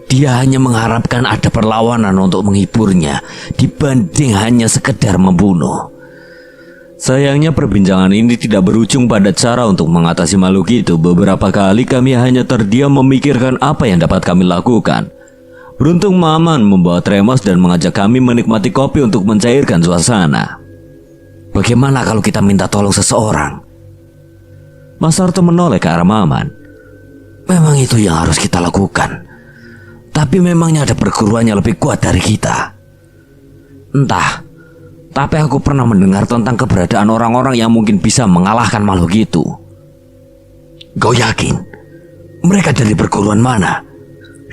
Dia hanya mengharapkan ada perlawanan untuk menghiburnya dibanding hanya sekedar membunuh. Sayangnya perbincangan ini tidak berujung pada cara untuk mengatasi makhluk itu. Beberapa kali kami hanya terdiam memikirkan apa yang dapat kami lakukan. Beruntung Maman membawa tremos dan mengajak kami menikmati kopi untuk mencairkan suasana. Bagaimana kalau kita minta tolong seseorang? Mas Harto menoleh ke arah Maman. Memang itu yang harus kita lakukan. Tapi memangnya ada perguruan yang lebih kuat dari kita? Entah. Tapi aku pernah mendengar tentang keberadaan orang-orang yang mungkin bisa mengalahkan makhluk itu. Kau yakin? Mereka dari perguruan mana?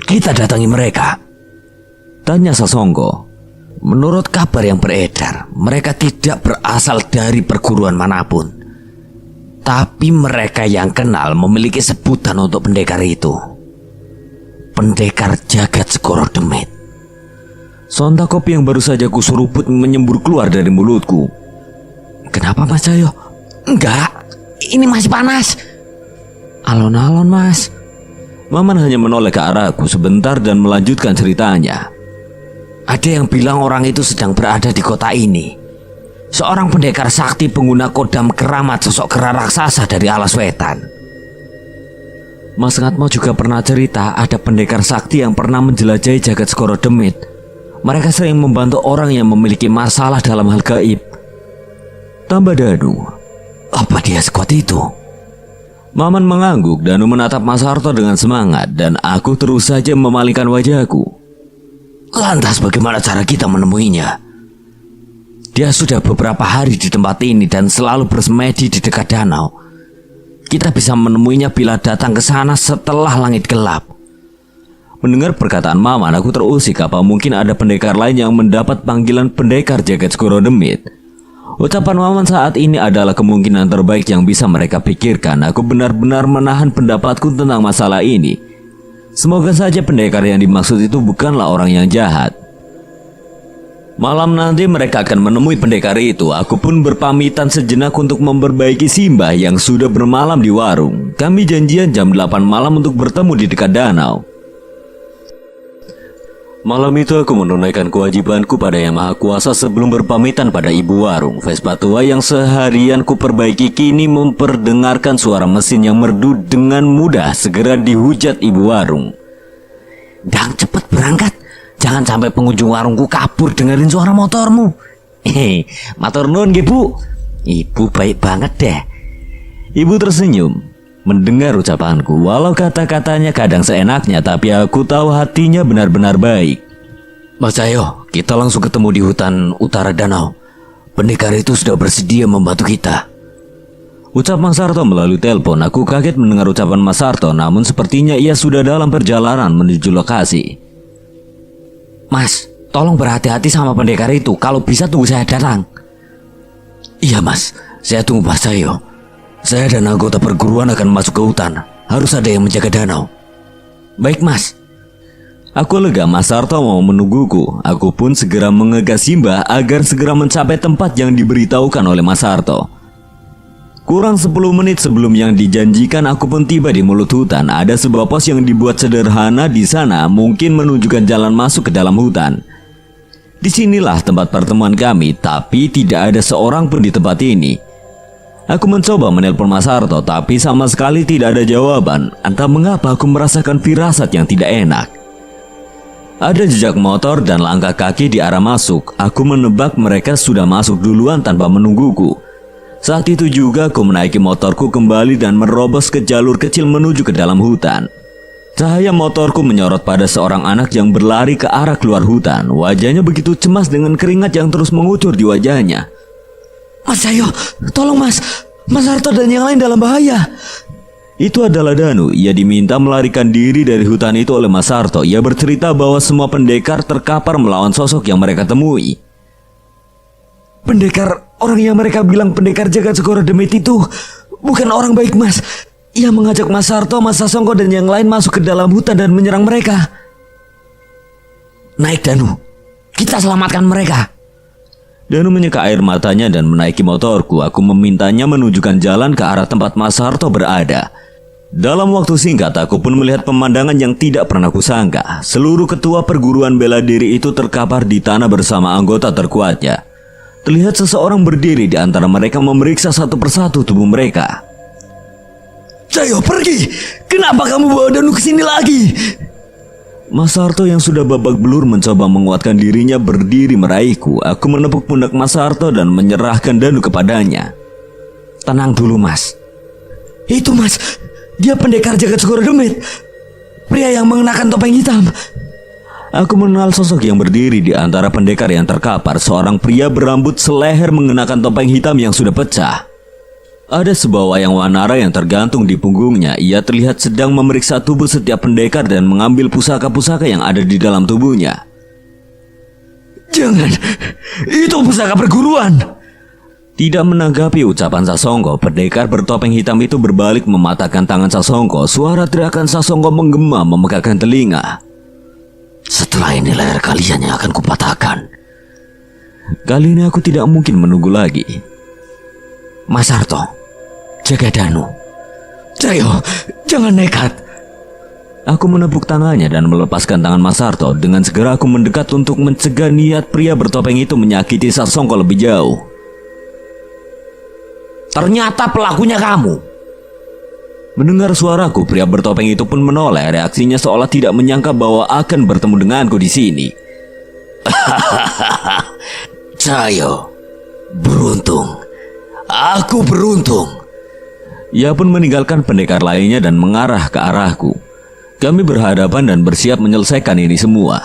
Kita datangi mereka. Tanya Sasongko. Menurut kabar yang beredar, mereka tidak berasal dari perguruan manapun. Tapi mereka yang kenal memiliki sebutan untuk pendekar itu. Pendekar Jagat Segoro Demit. Sontak kopi yang baru saja kusuruput menyembur keluar dari mulutku. Kenapa Mas Cahyo? Enggak, ini masih panas. Alon-alon Mas. Maman hanya menoleh ke arahku sebentar dan melanjutkan ceritanya. Ada yang bilang orang itu sedang berada di kota ini. Seorang pendekar sakti pengguna kodam keramat sosok kera raksasa dari alas wetan. Mas Ngatmo juga pernah cerita ada pendekar sakti yang pernah menjelajahi Jagat Segoro Demit. Mereka sering membantu orang yang memiliki masalah dalam hal gaib. Tambah Danu. Apa dia sekuat itu? Maman mengangguk. Danu menatap Mas Harto dengan semangat dan aku terus saja memalingkan wajahku. Lantas bagaimana cara kita menemuinya? Dia sudah beberapa hari di tempat ini dan selalu bersemedi di dekat danau. Kita bisa menemuinya bila datang ke sana setelah langit gelap. Mendengar perkataan Maman, aku terusik apa mungkin ada pendekar lain yang mendapat panggilan pendekar Jagat Segoro Demit. Ucapan Maman saat ini adalah kemungkinan terbaik yang bisa mereka pikirkan. Aku benar-benar menahan pendapatku tentang masalah ini. Semoga saja pendekar yang dimaksud itu bukanlah orang yang jahat. Malam nanti mereka akan menemui pendekar itu. Aku pun berpamitan sejenak untuk memperbaiki Simbah yang sudah bermalam di warung. Kami janjian jam 8 malam untuk bertemu di dekat danau. Malam itu aku menunaikan kewajibanku pada Yang Maha Kuasa sebelum berpamitan pada ibu warung. Vespa tua yang seharian ku perbaiki kini memperdengarkan suara mesin yang merdu dengan mudah segera dihujat ibu warung. Dang, cepat berangkat. Jangan sampai pengunjung warungku kabur dengerin suara motormu. Matur nuwun nggih, Bu. Ibu baik banget deh. Ibu tersenyum mendengar ucapanku. Walau kata-katanya kadang seenaknya, tapi aku tahu hatinya benar-benar baik. Mas Cahyo, kita langsung ketemu di hutan utara danau. Pendekar itu sudah bersedia membantu kita. Ucap Mas Sarto melalui telepon. Aku kaget mendengar ucapan Mas Sarto, namun sepertinya ia sudah dalam perjalanan menuju lokasi. Mas, tolong berhati-hati sama pendekar itu. Kalau bisa tunggu saya datang. Iya mas, saya tunggu Mas Cahyo. Saya dan anggota perguruan akan masuk ke hutan. Harus ada yang menjaga danau. Baik mas. Aku lega Mas Sarto mau menungguku. Aku pun segera mengegas Simbah agar segera mencapai tempat yang diberitahukan oleh Mas Sarto. Kurang 10 menit sebelum yang dijanjikan, aku pun tiba di mulut hutan. Ada sebuah pos yang dibuat sederhana di sana, mungkin menunjukkan jalan masuk ke dalam hutan. Disinilah tempat pertemuan kami, tapi tidak ada seorang pun di tempat ini. Aku mencoba menelpon Mas Sarto, tapi sama sekali tidak ada jawaban. Entah mengapa aku merasakan firasat yang tidak enak. Ada jejak motor dan langkah kaki di arah masuk. Aku menebak mereka sudah masuk duluan tanpa menungguku. Saat itu juga aku menaiki motorku kembali dan merobos ke jalur kecil menuju ke dalam hutan. Cahaya motorku menyorot pada seorang anak yang berlari ke arah keluar hutan. Wajahnya begitu cemas dengan keringat yang terus mengucur di wajahnya. Mas Cahyo, tolong mas. Mas Sarto dan yang lain dalam bahaya. Itu adalah Danu. Ia diminta melarikan diri dari hutan itu oleh Mas Sarto. Ia bercerita bahwa semua pendekar terkapar melawan sosok yang mereka temui. Pendekar, orang yang mereka bilang pendekar Jagat Segoro Demit itu bukan orang baik mas. Ia mengajak Mas Sarto, Mas Sasongko dan yang lain masuk ke dalam hutan dan menyerang mereka. Naik Danu, kita selamatkan mereka. Danu menyeka air matanya dan menaiki motorku. Aku memintanya menunjukkan jalan ke arah tempat Mas Sarto berada. Dalam waktu singkat aku pun melihat pemandangan yang tidak pernah kusangka. Seluruh ketua perguruan bela diri itu terkapar di tanah bersama anggota terkuatnya. Terlihat seseorang berdiri di antara mereka memeriksa satu persatu tubuh mereka. Cahyo, pergi! Kenapa kamu bawa Danu ke sini lagi? Mas Sarto yang sudah babak belur mencoba menguatkan dirinya berdiri meraihku. Aku menepuk pundak Mas Sarto dan menyerahkan Danu kepadanya. Tenang dulu mas. Itu mas, dia pendekar Jagat Segoro Demit. Pria yang mengenakan topeng hitam. Aku mengenal sosok yang berdiri di antara pendekar yang terkapar. Seorang pria berambut seleher mengenakan topeng hitam yang sudah pecah. Ada sebuah wayang wanara yang tergantung di punggungnya. Ia terlihat sedang memeriksa tubuh setiap pendekar dan mengambil pusaka-pusaka yang ada di dalam tubuhnya. Jangan, itu pusaka perguruan. Tidak menanggapi ucapan Sasongko, pendekar bertopeng hitam itu berbalik mematahkan tangan Sasongko. Suara teriakan Sasongko menggema memegahkan telinga. Setelah ini leher kalian yang akan kupatahkan. Kali ini aku tidak mungkin menunggu lagi. Mas Sarto, jaga Danu. Cahyo, jangan nekat. Aku menepuk tangannya dan melepaskan tangan Mas Sarto. Dengan segera aku mendekat untuk mencegah niat pria bertopeng itu menyakiti Sasongko lebih jauh. Ternyata pelakunya kamu. Mendengar suaraku, pria bertopeng itu pun menoleh. Reaksinya seolah tidak menyangka bahwa akan bertemu denganku di sini. Cahyo, beruntung. Aku beruntung. Ia pun meninggalkan pendekar lainnya dan mengarah ke arahku. Kami berhadapan dan bersiap menyelesaikan ini semua.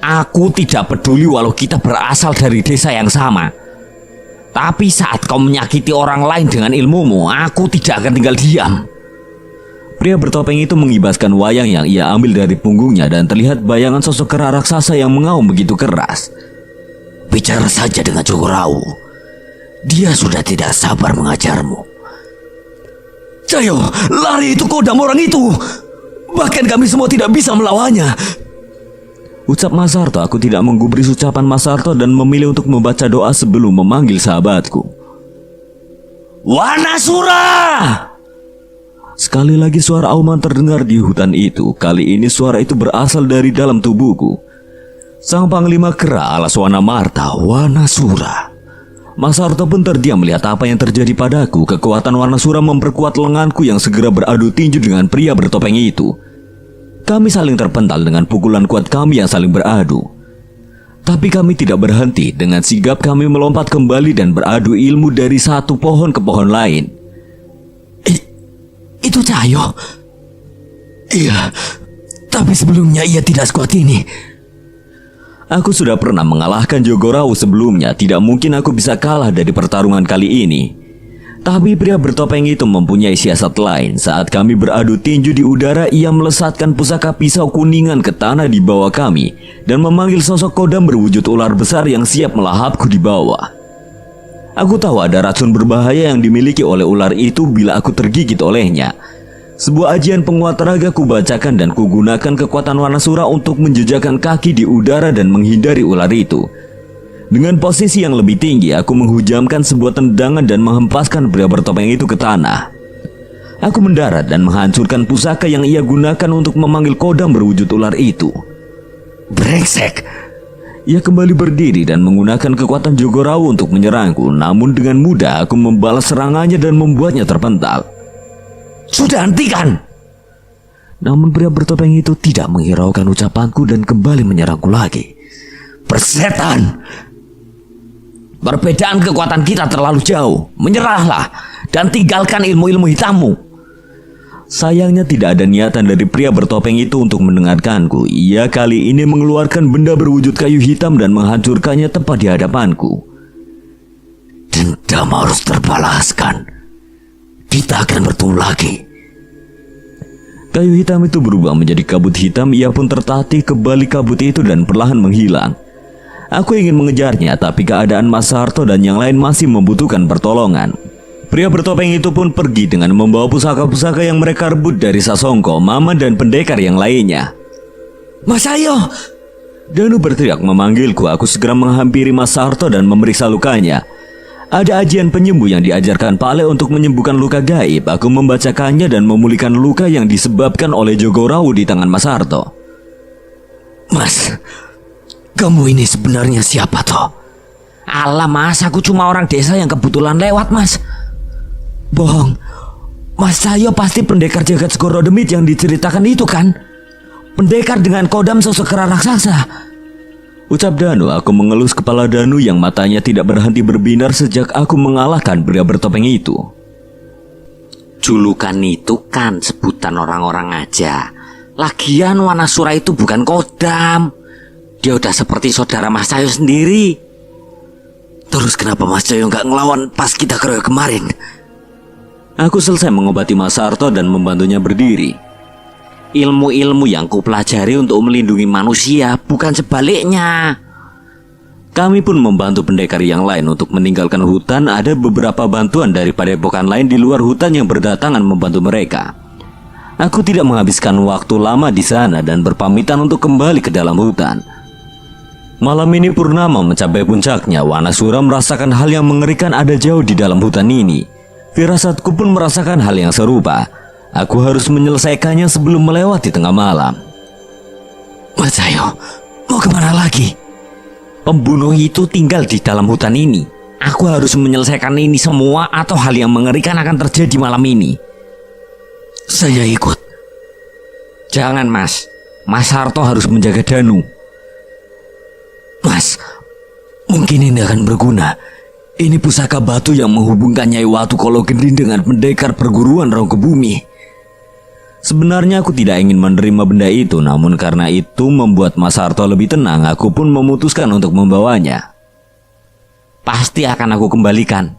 Aku tidak peduli walau kita berasal dari desa yang sama. Tapi saat kau menyakiti orang lain dengan ilmumu, aku tidak akan tinggal diam. Pria bertopeng itu mengibaskan wayang yang ia ambil dari punggungnya dan terlihat bayangan sosok kera raksasa yang mengaum begitu keras. Bicara saja dengan Jogorawu. Dia sudah tidak sabar mengajarmu. Cahyo, lari itu kodam orang itu. Bahkan kami semua tidak bisa melawannya. Ucap Mas Sarto. Aku tidak menggubris ucapan Mas Sarto dan memilih untuk membaca doa sebelum memanggil sahabatku. Wanasura! Sekali lagi suara auman terdengar di hutan itu. Kali ini suara itu berasal dari dalam tubuhku. Sang panglima kera alas Wanamarta, Wanasura. Mas Sarto pun terdiam melihat apa yang terjadi padaku. Kekuatan Wanasura memperkuat lenganku yang segera beradu tinju dengan pria bertopeng itu. Kami saling terpental dengan pukulan kuat kami yang saling beradu. Tapi kami tidak berhenti. Dengan sigap kami melompat kembali dan beradu ilmu dari satu pohon ke pohon lain. Itu Cahyo. Iya, tapi sebelumnya ia tidak sekuat ini. Aku sudah pernah mengalahkan Jogorawu sebelumnya. Tidak mungkin aku bisa kalah dari pertarungan kali ini. Tapi pria bertopeng itu mempunyai siasat lain. Saat kami beradu tinju di udara, ia melesatkan pusaka pisau kuningan ke tanah di bawah kami dan memanggil sosok kodam berwujud ular besar yang siap melahapku di bawah. Aku tahu ada racun berbahaya yang dimiliki oleh ular itu bila aku tergigit olehnya. Sebuah ajian penguat raga kubacakan dan kugunakan kekuatan Wanasura untuk menjejakkan kaki di udara dan menghindari ular itu. Dengan posisi yang lebih tinggi, aku menghujamkan sebuah tendangan dan menghempaskan pria bertopeng itu ke tanah. Aku mendarat dan menghancurkan pusaka yang ia gunakan untuk memanggil kodam berwujud ular itu. Brengsek! Ia kembali berdiri dan menggunakan kekuatan Jogorawu untuk menyerangku, namun dengan mudah aku membalas serangannya dan membuatnya terpental. Sudah, hentikan! Namun pria bertopeng itu tidak menghiraukan ucapanku dan kembali menyerangku lagi. Persetan! Perbedaan kekuatan kita terlalu jauh. Menyerahlah dan tinggalkan ilmu-ilmu hitammu. Sayangnya tidak ada niatan dari pria bertopeng itu untuk mendengarkanku. Ia kali ini mengeluarkan benda berwujud kayu hitam dan menghancurkannya tepat di hadapanku. Dendam harus terbalaskan. Kita akan bertemu lagi. Kayu hitam itu berubah menjadi kabut hitam. Ia pun tertatih ke balik kabut itu dan perlahan menghilang. Aku ingin mengejarnya, tapi keadaan Mas Sarto dan yang lain masih membutuhkan pertolongan. Pria bertopeng itu pun pergi dengan membawa pusaka-pusaka yang mereka rebut dari Sasongko, Mama dan pendekar yang lainnya. Mas, ayo! Danu berteriak memanggilku. Aku segera menghampiri Mas Sarto dan memeriksa lukanya. Ada ajian penyembuh yang diajarkan Pale untuk menyembuhkan luka gaib. Aku membacakannya dan memulihkan luka yang disebabkan oleh Jogorawu di tangan Mas Sarto. Mas, kamu ini sebenarnya siapa toh? Alah Mas, aku cuma orang desa yang kebetulan lewat Mas. Bohong. Mas Sayo pasti pendekar jagat Segoro Demit yang diceritakan itu kan? Pendekar dengan kodam sosok kera raksasa. Ucap Danu. Aku mengelus kepala Danu yang matanya tidak berhenti berbinar sejak aku mengalahkan pria bertopeng itu. Julukan itu kan sebutan orang-orang aja. Lagian Wanasura itu bukan kodam. Dia udah seperti saudara Mas Cayo sendiri. Terus kenapa Mas Cayo nggak ngelawan pas kita keroyok kemarin? Aku selesai mengobati Mas Sarto dan membantunya berdiri. Ilmu-ilmu yang kupelajari untuk melindungi manusia, bukan sebaliknya. Kami pun membantu pendekar yang lain untuk meninggalkan hutan. Ada beberapa bantuan dari padepokan lain di luar hutan yang berdatangan membantu mereka. Aku tidak menghabiskan waktu lama di sana dan berpamitan untuk kembali ke dalam hutan. Malam ini purnama mencapai puncaknya. Wanasura merasakan hal yang mengerikan ada jauh di dalam hutan ini. Firasatku pun merasakan hal yang serupa. Aku harus menyelesaikannya sebelum melewati tengah malam. Mas Cayo, mau kemana lagi? Pembunuh itu tinggal di dalam hutan ini. Aku harus menyelesaikan ini semua atau hal yang mengerikan akan terjadi malam ini. Saya ikut. Jangan Mas. Mas Sarto harus menjaga Danu. Mas, mungkin ini akan berguna. Ini pusaka batu yang menghubungkan Nyai Watu Kolo Gending dengan pendekar perguruan Ronggo Bumi. Sebenarnya aku tidak ingin menerima benda itu, namun karena itu membuat Mas Sarto lebih tenang, aku pun memutuskan untuk membawanya. Pasti akan aku kembalikan.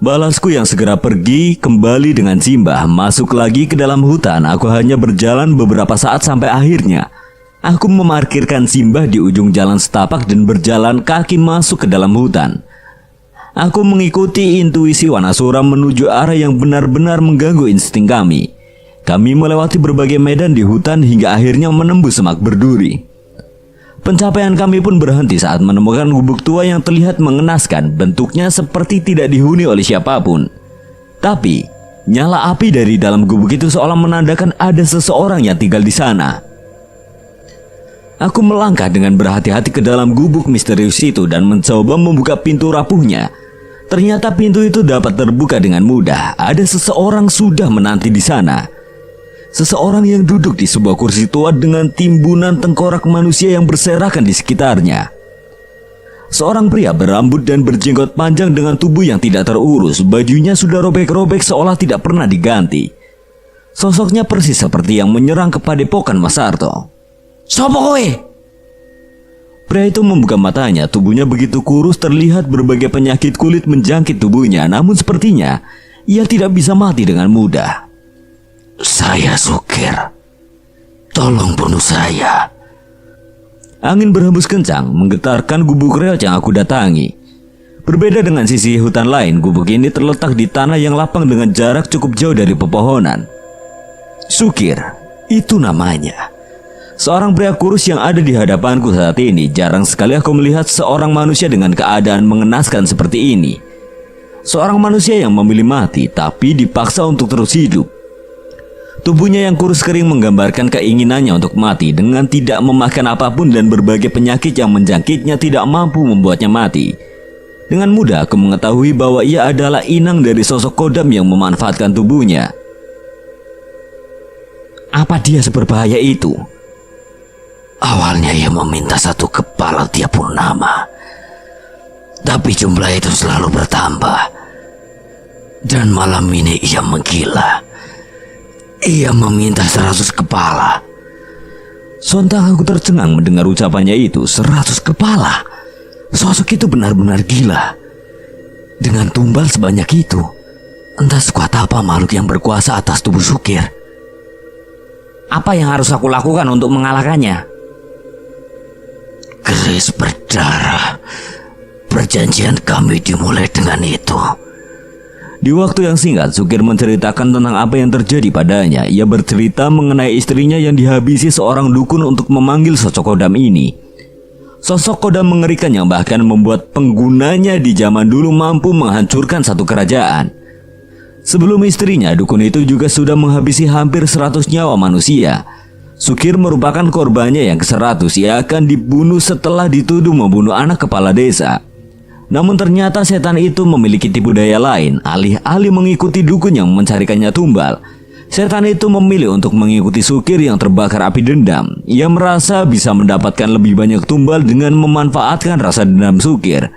Balasku yang segera pergi kembali dengan Simbah. Masuk lagi ke dalam hutan. Aku hanya berjalan beberapa saat sampai akhirnya aku memarkirkan Simbah di ujung jalan setapak dan berjalan kaki masuk ke dalam hutan. Aku mengikuti intuisi Wanasura menuju arah yang benar-benar mengganggu insting kami. Kami melewati berbagai medan di hutan hingga akhirnya menembus semak berduri. Pencapaian kami pun berhenti saat menemukan gubuk tua yang terlihat mengenaskan. Bentuknya seperti tidak dihuni oleh siapapun. Tapi nyala api dari dalam gubuk itu seolah menandakan ada seseorang yang tinggal di sana. Aku melangkah dengan berhati-hati ke dalam gubuk misterius itu dan mencoba membuka pintu rapuhnya. Ternyata pintu itu dapat terbuka dengan mudah. Ada seseorang sudah menanti di sana. Seseorang yang duduk di sebuah kursi tua dengan timbunan tengkorak manusia yang berserakan di sekitarnya. Seorang pria berambut dan berjenggot panjang dengan tubuh yang tidak terurus. Bajunya sudah robek-robek seolah tidak pernah diganti. Sosoknya persis seperti yang menyerang ke padepokan Mas Sarto. Sopo kowe? Pria itu membuka matanya, tubuhnya begitu kurus, terlihat berbagai penyakit kulit menjangkit tubuhnya. Namun sepertinya ia tidak bisa mati dengan mudah. Saya Sukir. Tolong bunuh saya. Angin berhembus kencang, menggetarkan gubuk reot yang aku datangi. Berbeda dengan sisi hutan lain, gubuk ini terletak di tanah yang lapang dengan jarak cukup jauh dari pepohonan. Sukir, itu namanya. Seorang pria kurus yang ada di hadapanku saat ini. Jarang sekali aku melihat seorang manusia dengan keadaan mengenaskan seperti ini. Seorang manusia yang memilih mati, tapi dipaksa untuk terus hidup. Tubuhnya yang kurus kering menggambarkan keinginannya untuk mati dengan tidak memakan apapun, dan berbagai penyakit yang menjangkitnya tidak mampu membuatnya mati. Dengan mudah aku mengetahui bahwa ia adalah inang dari sosok Kodam yang memanfaatkan tubuhnya. Apa dia seberbahaya itu? Awalnya ia meminta 1 kepala tiap purnama, tapi jumlah itu selalu bertambah. Dan malam ini ia menggila. Ia meminta 100 kepala. Sontak aku tercengang mendengar ucapannya itu. 100 kepala. Sosok itu benar-benar gila. Dengan tumbal sebanyak itu, entah sekuat apa makhluk yang berkuasa atas tubuh Sukir. Apa yang harus aku lakukan untuk mengalahkannya? Keris berdarah. Perjanjian kami dimulai dengan itu. Di waktu yang singkat, Sukir menceritakan tentang apa yang terjadi padanya. Ia bercerita mengenai istrinya yang dihabisi seorang dukun untuk memanggil sosok Kodam ini. Sosok Kodam mengerikan yang bahkan membuat penggunanya di zaman dulu mampu menghancurkan satu kerajaan. Sebelum istrinya, dukun itu juga sudah menghabisi hampir 100 nyawa manusia. Sukir merupakan korbannya yang ke-100. Ia akan dibunuh setelah dituduh membunuh anak kepala desa. Namun ternyata setan itu memiliki tipu daya lain. Alih-alih mengikuti dukun yang mencarikannya tumbal, setan itu memilih untuk mengikuti Sukir yang terbakar api dendam. Ia merasa bisa mendapatkan lebih banyak tumbal dengan memanfaatkan rasa dendam Sukir.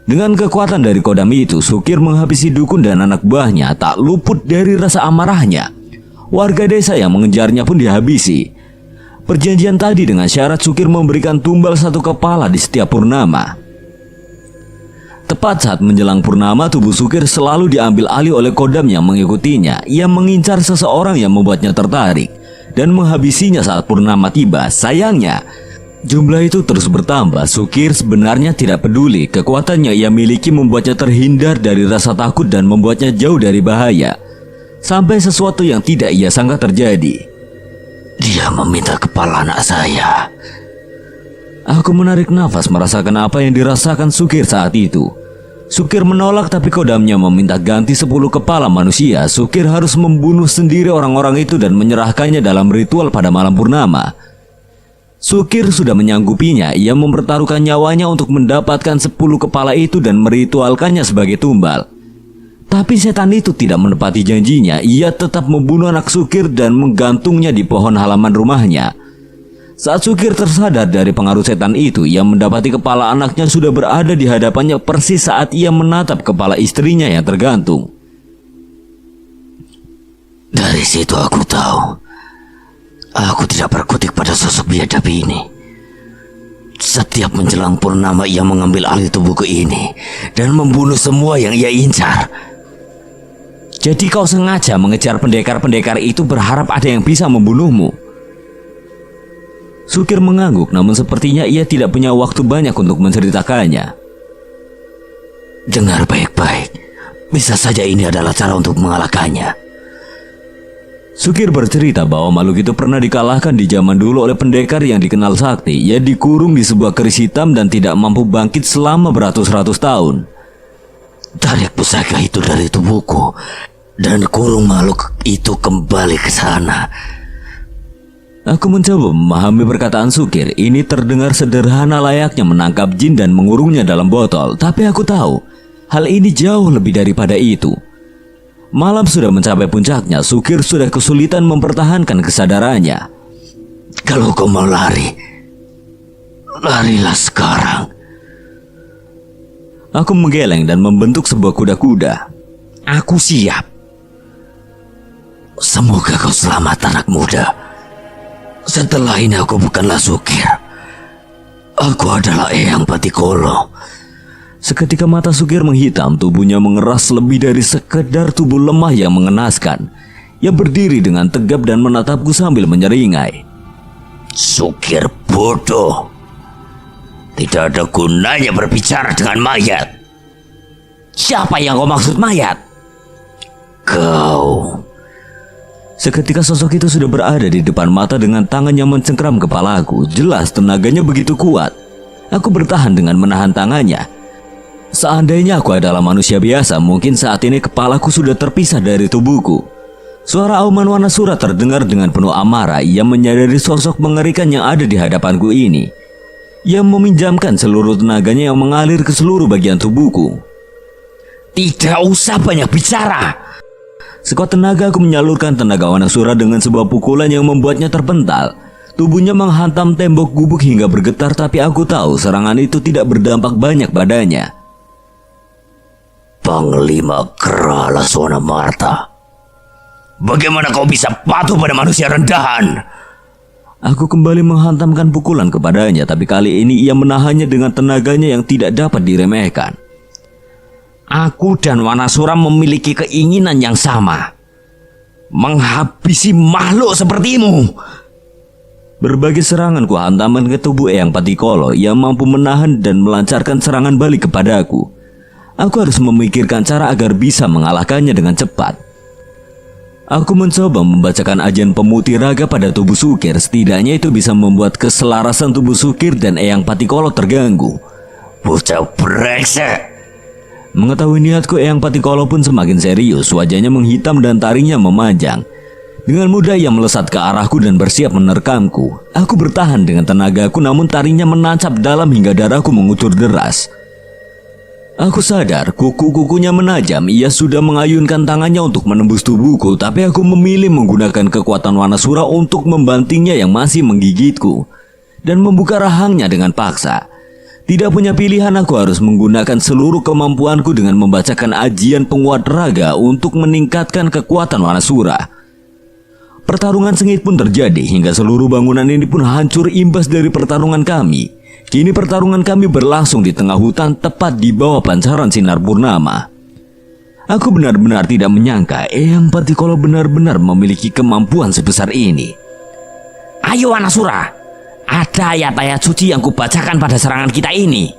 Dengan kekuatan dari Kodam itu, Sukir menghabisi dukun dan anak buahnya. Tak luput dari rasa amarahnya. Warga desa yang mengejarnya pun dihabisi. Perjanjian tadi dengan syarat Sukir memberikan tumbal 1 kepala di setiap purnama. Tepat saat menjelang purnama, tubuh Sukir selalu diambil alih oleh Kodam yang mengikutinya. Ia mengincar seseorang yang membuatnya tertarik dan menghabisinya saat purnama tiba. Sayangnya, jumlah itu terus bertambah. Sukir sebenarnya tidak peduli. Kekuatannya ia miliki membuatnya terhindar dari rasa takut dan membuatnya jauh dari bahaya. Sampai sesuatu yang tidak ia sangka terjadi. Dia meminta kepala anak saya. Aku menarik nafas merasakan apa yang dirasakan Sukir saat itu. Sukir menolak, tapi Kodamnya meminta ganti 10 kepala manusia. Sukir harus membunuh sendiri orang-orang itu dan menyerahkannya dalam ritual pada malam purnama. Sukir sudah menyanggupinya. Ia mempertaruhkan nyawanya untuk mendapatkan 10 kepala itu dan meritualkannya sebagai tumbal. Tapi setan itu tidak menepati janjinya. Ia tetap membunuh anak Sukir dan menggantungnya di pohon halaman rumahnya. Saat Sukir tersadar dari pengaruh setan itu, ia mendapati kepala anaknya sudah berada di hadapannya persis saat ia menatap kepala istrinya yang tergantung. Dari situ aku tahu, aku tidak berkutik pada sosok biadab ini. Setiap menjelang purnama ia mengambil alih tubuhku ini dan membunuh semua yang ia incar. Jadi kau sengaja mengejar pendekar-pendekar itu berharap ada yang bisa membunuhmu? Sukir mengangguk, namun sepertinya ia tidak punya waktu banyak untuk menceritakannya. Dengar baik-baik, bisa saja ini adalah cara untuk mengalahkannya. Sukir bercerita bahwa makhluk itu pernah dikalahkan di zaman dulu oleh pendekar yang dikenal sakti. Ia dikurung di sebuah keris hitam dan tidak mampu bangkit selama beratus-ratus tahun. Tarik pusaka itu dari tubuhku dan kurung makhluk itu kembali ke sana. Aku mencoba memahami perkataan Sukir. Ini terdengar sederhana layaknya menangkap jin dan mengurungnya dalam botol. Tapi aku tahu, hal ini jauh lebih daripada itu. Malam sudah mencapai puncaknya. Sukir sudah kesulitan mempertahankan kesadarannya. Kalau kau mau lari, larilah sekarang. Aku menggeleng dan membentuk sebuah kuda-kuda. Aku siap. Semoga kau selamat anak muda. Setelah ini aku bukanlah Sukir. Aku adalah Eyang Patikolo. Seketika mata Sukir menghitam, tubuhnya mengeras lebih dari sekedar tubuh lemah yang mengenaskan. Ia berdiri dengan tegap dan menatapku sambil menyeringai. Sukir bodoh. Tidak ada gunanya berbicara dengan mayat. Siapa yang kau maksud mayat? Kau. Seketika sosok itu sudah berada di depan mata dengan tangan yang mencengkram kepalaku. Jelas tenaganya begitu kuat. Aku bertahan dengan menahan tangannya. Seandainya aku adalah manusia biasa, mungkin saat ini kepalaku sudah terpisah dari tubuhku. Suara auman Wanasura terdengar dengan penuh amarah. Ia menyadari sosok mengerikan yang ada di hadapanku ini. Ia meminjamkan seluruh tenaganya yang mengalir ke seluruh bagian tubuhku. Tidak usah banyak bicara. Sekuat tenaga aku menyalurkan tenaga Wanasura dengan sebuah pukulan yang membuatnya terpental. Tubuhnya menghantam tembok gubuk hingga bergetar, tapi aku tahu serangan itu tidak berdampak banyak padanya. Panglima Kerala Sonamarta, bagaimana kau bisa patuh pada manusia rendahan? Aku kembali menghantamkan pukulan kepadanya, tapi kali ini ia menahannya dengan tenaganya yang tidak dapat diremehkan. Aku dan Wanasura memiliki keinginan yang sama, menghabisi makhluk sepertimu. Berbagai serangan ku hantamkan ke tubuh Eyang Patikolo yang mampu menahan dan melancarkan serangan balik kepadaku. Aku harus memikirkan cara agar bisa mengalahkannya dengan cepat. Aku mencoba membacakan ajian pemutih raga pada tubuh Sukir. Setidaknya itu bisa membuat keselarasan tubuh Sukir dan Eyang Patikolo terganggu. Bocah brengsek. Mengetahui niatku, Eyang Patikolo pun semakin serius. Wajahnya menghitam dan taringnya memanjang. Dengan mudah ia melesat ke arahku dan bersiap menerkamku. Aku bertahan dengan tenagaku, namun taringnya menancap dalam hingga darahku mengucur deras. Aku sadar kuku-kukunya menajam. Ia sudah mengayunkan tangannya untuk menembus tubuhku, tapi aku memilih menggunakan kekuatan Wanasura untuk membantingnya yang masih menggigitku dan membuka rahangnya dengan paksa. Tidak punya pilihan, aku harus menggunakan seluruh kemampuanku dengan membacakan ajian penguat raga untuk meningkatkan kekuatan Wanasura. Pertarungan sengit pun terjadi hingga seluruh bangunan ini pun hancur imbas dari pertarungan kami. Kini pertarungan kami berlangsung di tengah hutan tepat di bawah pancaran sinar purnama. Aku benar-benar tidak menyangka Eyang Patikolo benar-benar memiliki kemampuan sebesar ini. Ayo Wanasura, ada ayat-ayat suci yang kubacakan pada serangan kita ini.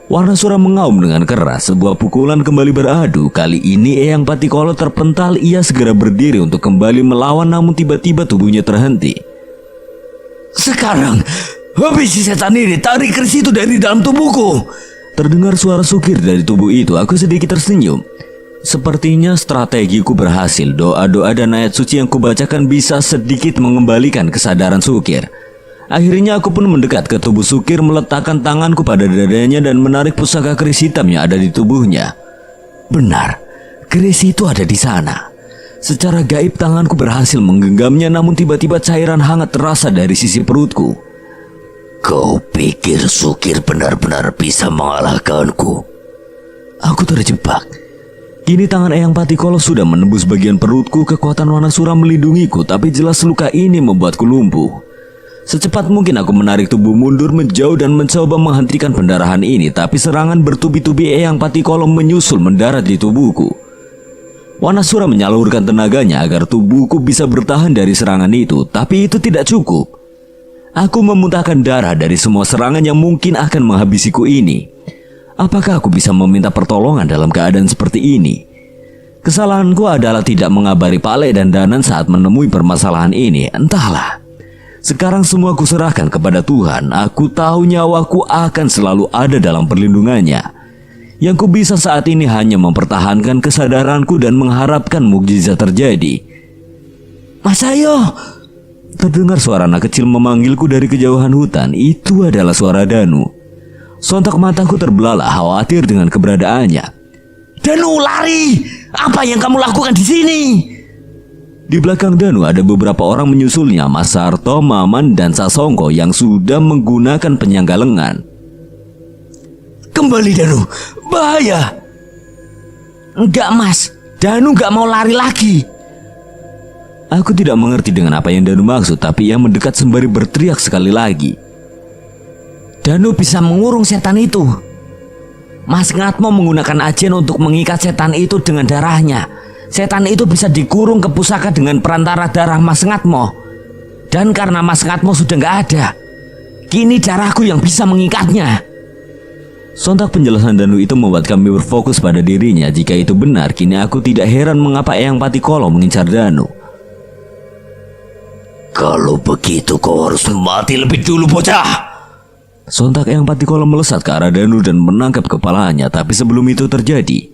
Wanasura mengaum dengan keras. Sebuah pukulan kembali beradu. Kali ini Eyang Patikolo terpental. Ia segera berdiri untuk kembali melawan, namun tiba-tiba tubuhnya terhenti. Sekarang habisi setan ini, tarik keris itu dari dalam tubuhku. Terdengar suara Sukir dari tubuh itu. Aku sedikit tersenyum. Sepertinya strategiku berhasil. Doa-doa dan ayat suci yang kubacakan bisa sedikit mengembalikan kesadaran Sukir. Akhirnya aku pun mendekat ke tubuh Sukir, meletakkan tanganku pada dadanya dan menarik pusaka keris hitam yang ada di tubuhnya. Benar, keris itu ada di sana. Secara gaib tanganku berhasil menggenggamnya, namun tiba-tiba cairan hangat terasa dari sisi perutku. Kau pikir Sukir benar-benar bisa mengalahkanku? Aku terjebak. Kini tangan Eyang Patikolo sudah menembus bagian perutku. Kekuatan Wanasura melindungiku, tapi jelas luka ini membuatku lumpuh. Secepat mungkin aku menarik tubuh mundur menjauh dan mencoba menghentikan pendarahan ini, tapi serangan bertubi-tubi Eyang Patikolo menyusul mendarat di tubuhku. Wanasura menyalurkan tenaganya agar tubuhku bisa bertahan dari serangan itu, tapi itu tidak cukup. Aku memuntahkan darah dari semua serangan yang mungkin akan menghabisiku ini. Apakah aku bisa meminta pertolongan dalam keadaan seperti ini? Kesalahanku adalah tidak mengabari Pale dan Danan saat menemui permasalahan ini. Entahlah. Sekarang semua kuserahkan kepada Tuhan. Aku tahu nyawaku akan selalu ada dalam perlindungannya. Yang ku bisa saat ini hanya mempertahankan kesadaranku dan mengharapkan mukjizat terjadi. Mas Ayo! Terdengar suara anak kecil memanggilku dari kejauhan hutan. Itu adalah suara Danu. Sontak mataku terbelalak khawatir dengan keberadaannya. Danu, lari! Apa yang kamu lakukan di sini? Di belakang Danu ada beberapa orang menyusulnya, Mas Sarto, Maman, dan Sasongko yang sudah menggunakan penyangga lengan. Kembali Danu, bahaya. Enggak Mas, Danu enggak mau lari lagi. Aku tidak mengerti dengan apa yang Danu maksud, tapi ia mendekat sembari berteriak sekali lagi. Danu bisa mengurung setan itu. Mas Ngatmo menggunakan ajian untuk mengikat setan itu dengan darahnya. Setan itu bisa dikurung ke pusaka dengan perantara darah Mas Ngatmo. Dan karena Mas Ngatmo sudah nggak ada, kini darahku yang bisa mengikatnya. Sontak penjelasan Danu itu membuat kami berfokus pada dirinya. Jika itu benar, kini aku tidak heran mengapa Eyang Patikolo mengincar Danu. Kalau begitu kau harus mati lebih dulu, bocah. Sontak Eyang Patikolo melesat ke arah Danu dan menangkap kepalanya. Tapi sebelum itu terjadi,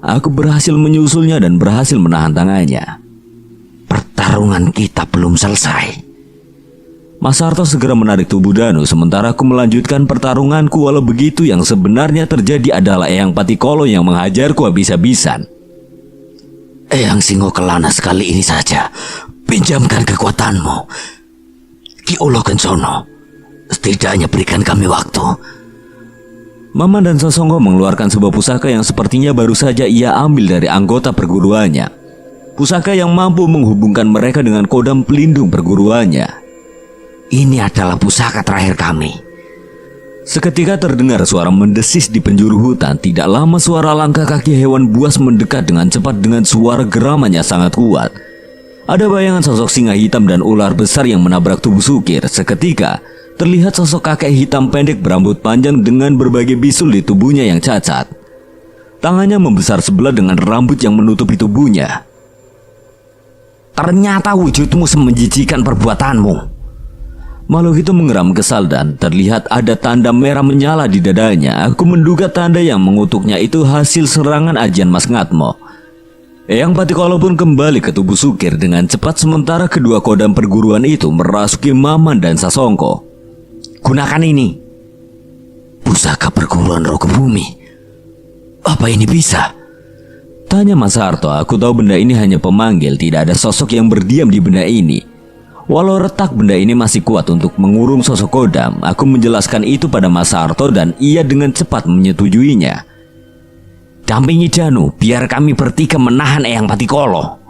aku berhasil menyusulnya dan berhasil menahan tangannya. Pertarungan kita belum selesai. Mas Sarto segera menarik tubuh Danu, sementara aku melanjutkan pertarunganku. Walau begitu, yang sebenarnya terjadi adalah Eyang Patikolo yang menghajarku habis-habisan. Eyang Singo Kelana, sekali ini saja pinjamkan kekuatanmu. Ki Ulo Kensono, setidaknya berikan kami waktu. Maman dan Sosongko mengeluarkan sebuah pusaka yang sepertinya baru saja ia ambil dari anggota perguruannya. Pusaka yang mampu menghubungkan mereka dengan kodam pelindung perguruannya. Ini adalah pusaka terakhir kami. Seketika terdengar suara mendesis di penjuru hutan. Tidak lama suara langkah kaki hewan buas mendekat dengan cepat dengan suara geramannya sangat kuat. Ada bayangan sosok singa hitam dan ular besar yang menabrak tubuh Sukir. Seketika terlihat sosok kakek hitam pendek berambut panjang dengan berbagai bisul di tubuhnya yang cacat. Tangannya membesar sebelah dengan rambut yang menutupi tubuhnya. Ternyata wujudmu semenjijikan perbuatanmu. Makhluk itu mengeram kesal dan terlihat ada tanda merah menyala di dadanya. Aku menduga tanda yang mengutuknya itu hasil serangan ajian Mas Ngatmo. Eyang Patikolo pun kembali ke tubuh Sukir dengan cepat, sementara kedua kodam perguruan itu merasuki Maman dan Sasongko. Gunakan ini. Pusaka perguruan roh ke bumi. Apa ini bisa? Tanya Mas Sarto. Aku tahu benda ini hanya pemanggil, tidak ada sosok yang berdiam di benda ini. Walau retak benda ini masih kuat untuk mengurung sosok kodam, aku menjelaskan itu pada Mas Sarto dan ia dengan cepat menyetujuinya. Dampingi Danu, biar kami bertiga menahan Eyang Patikolo.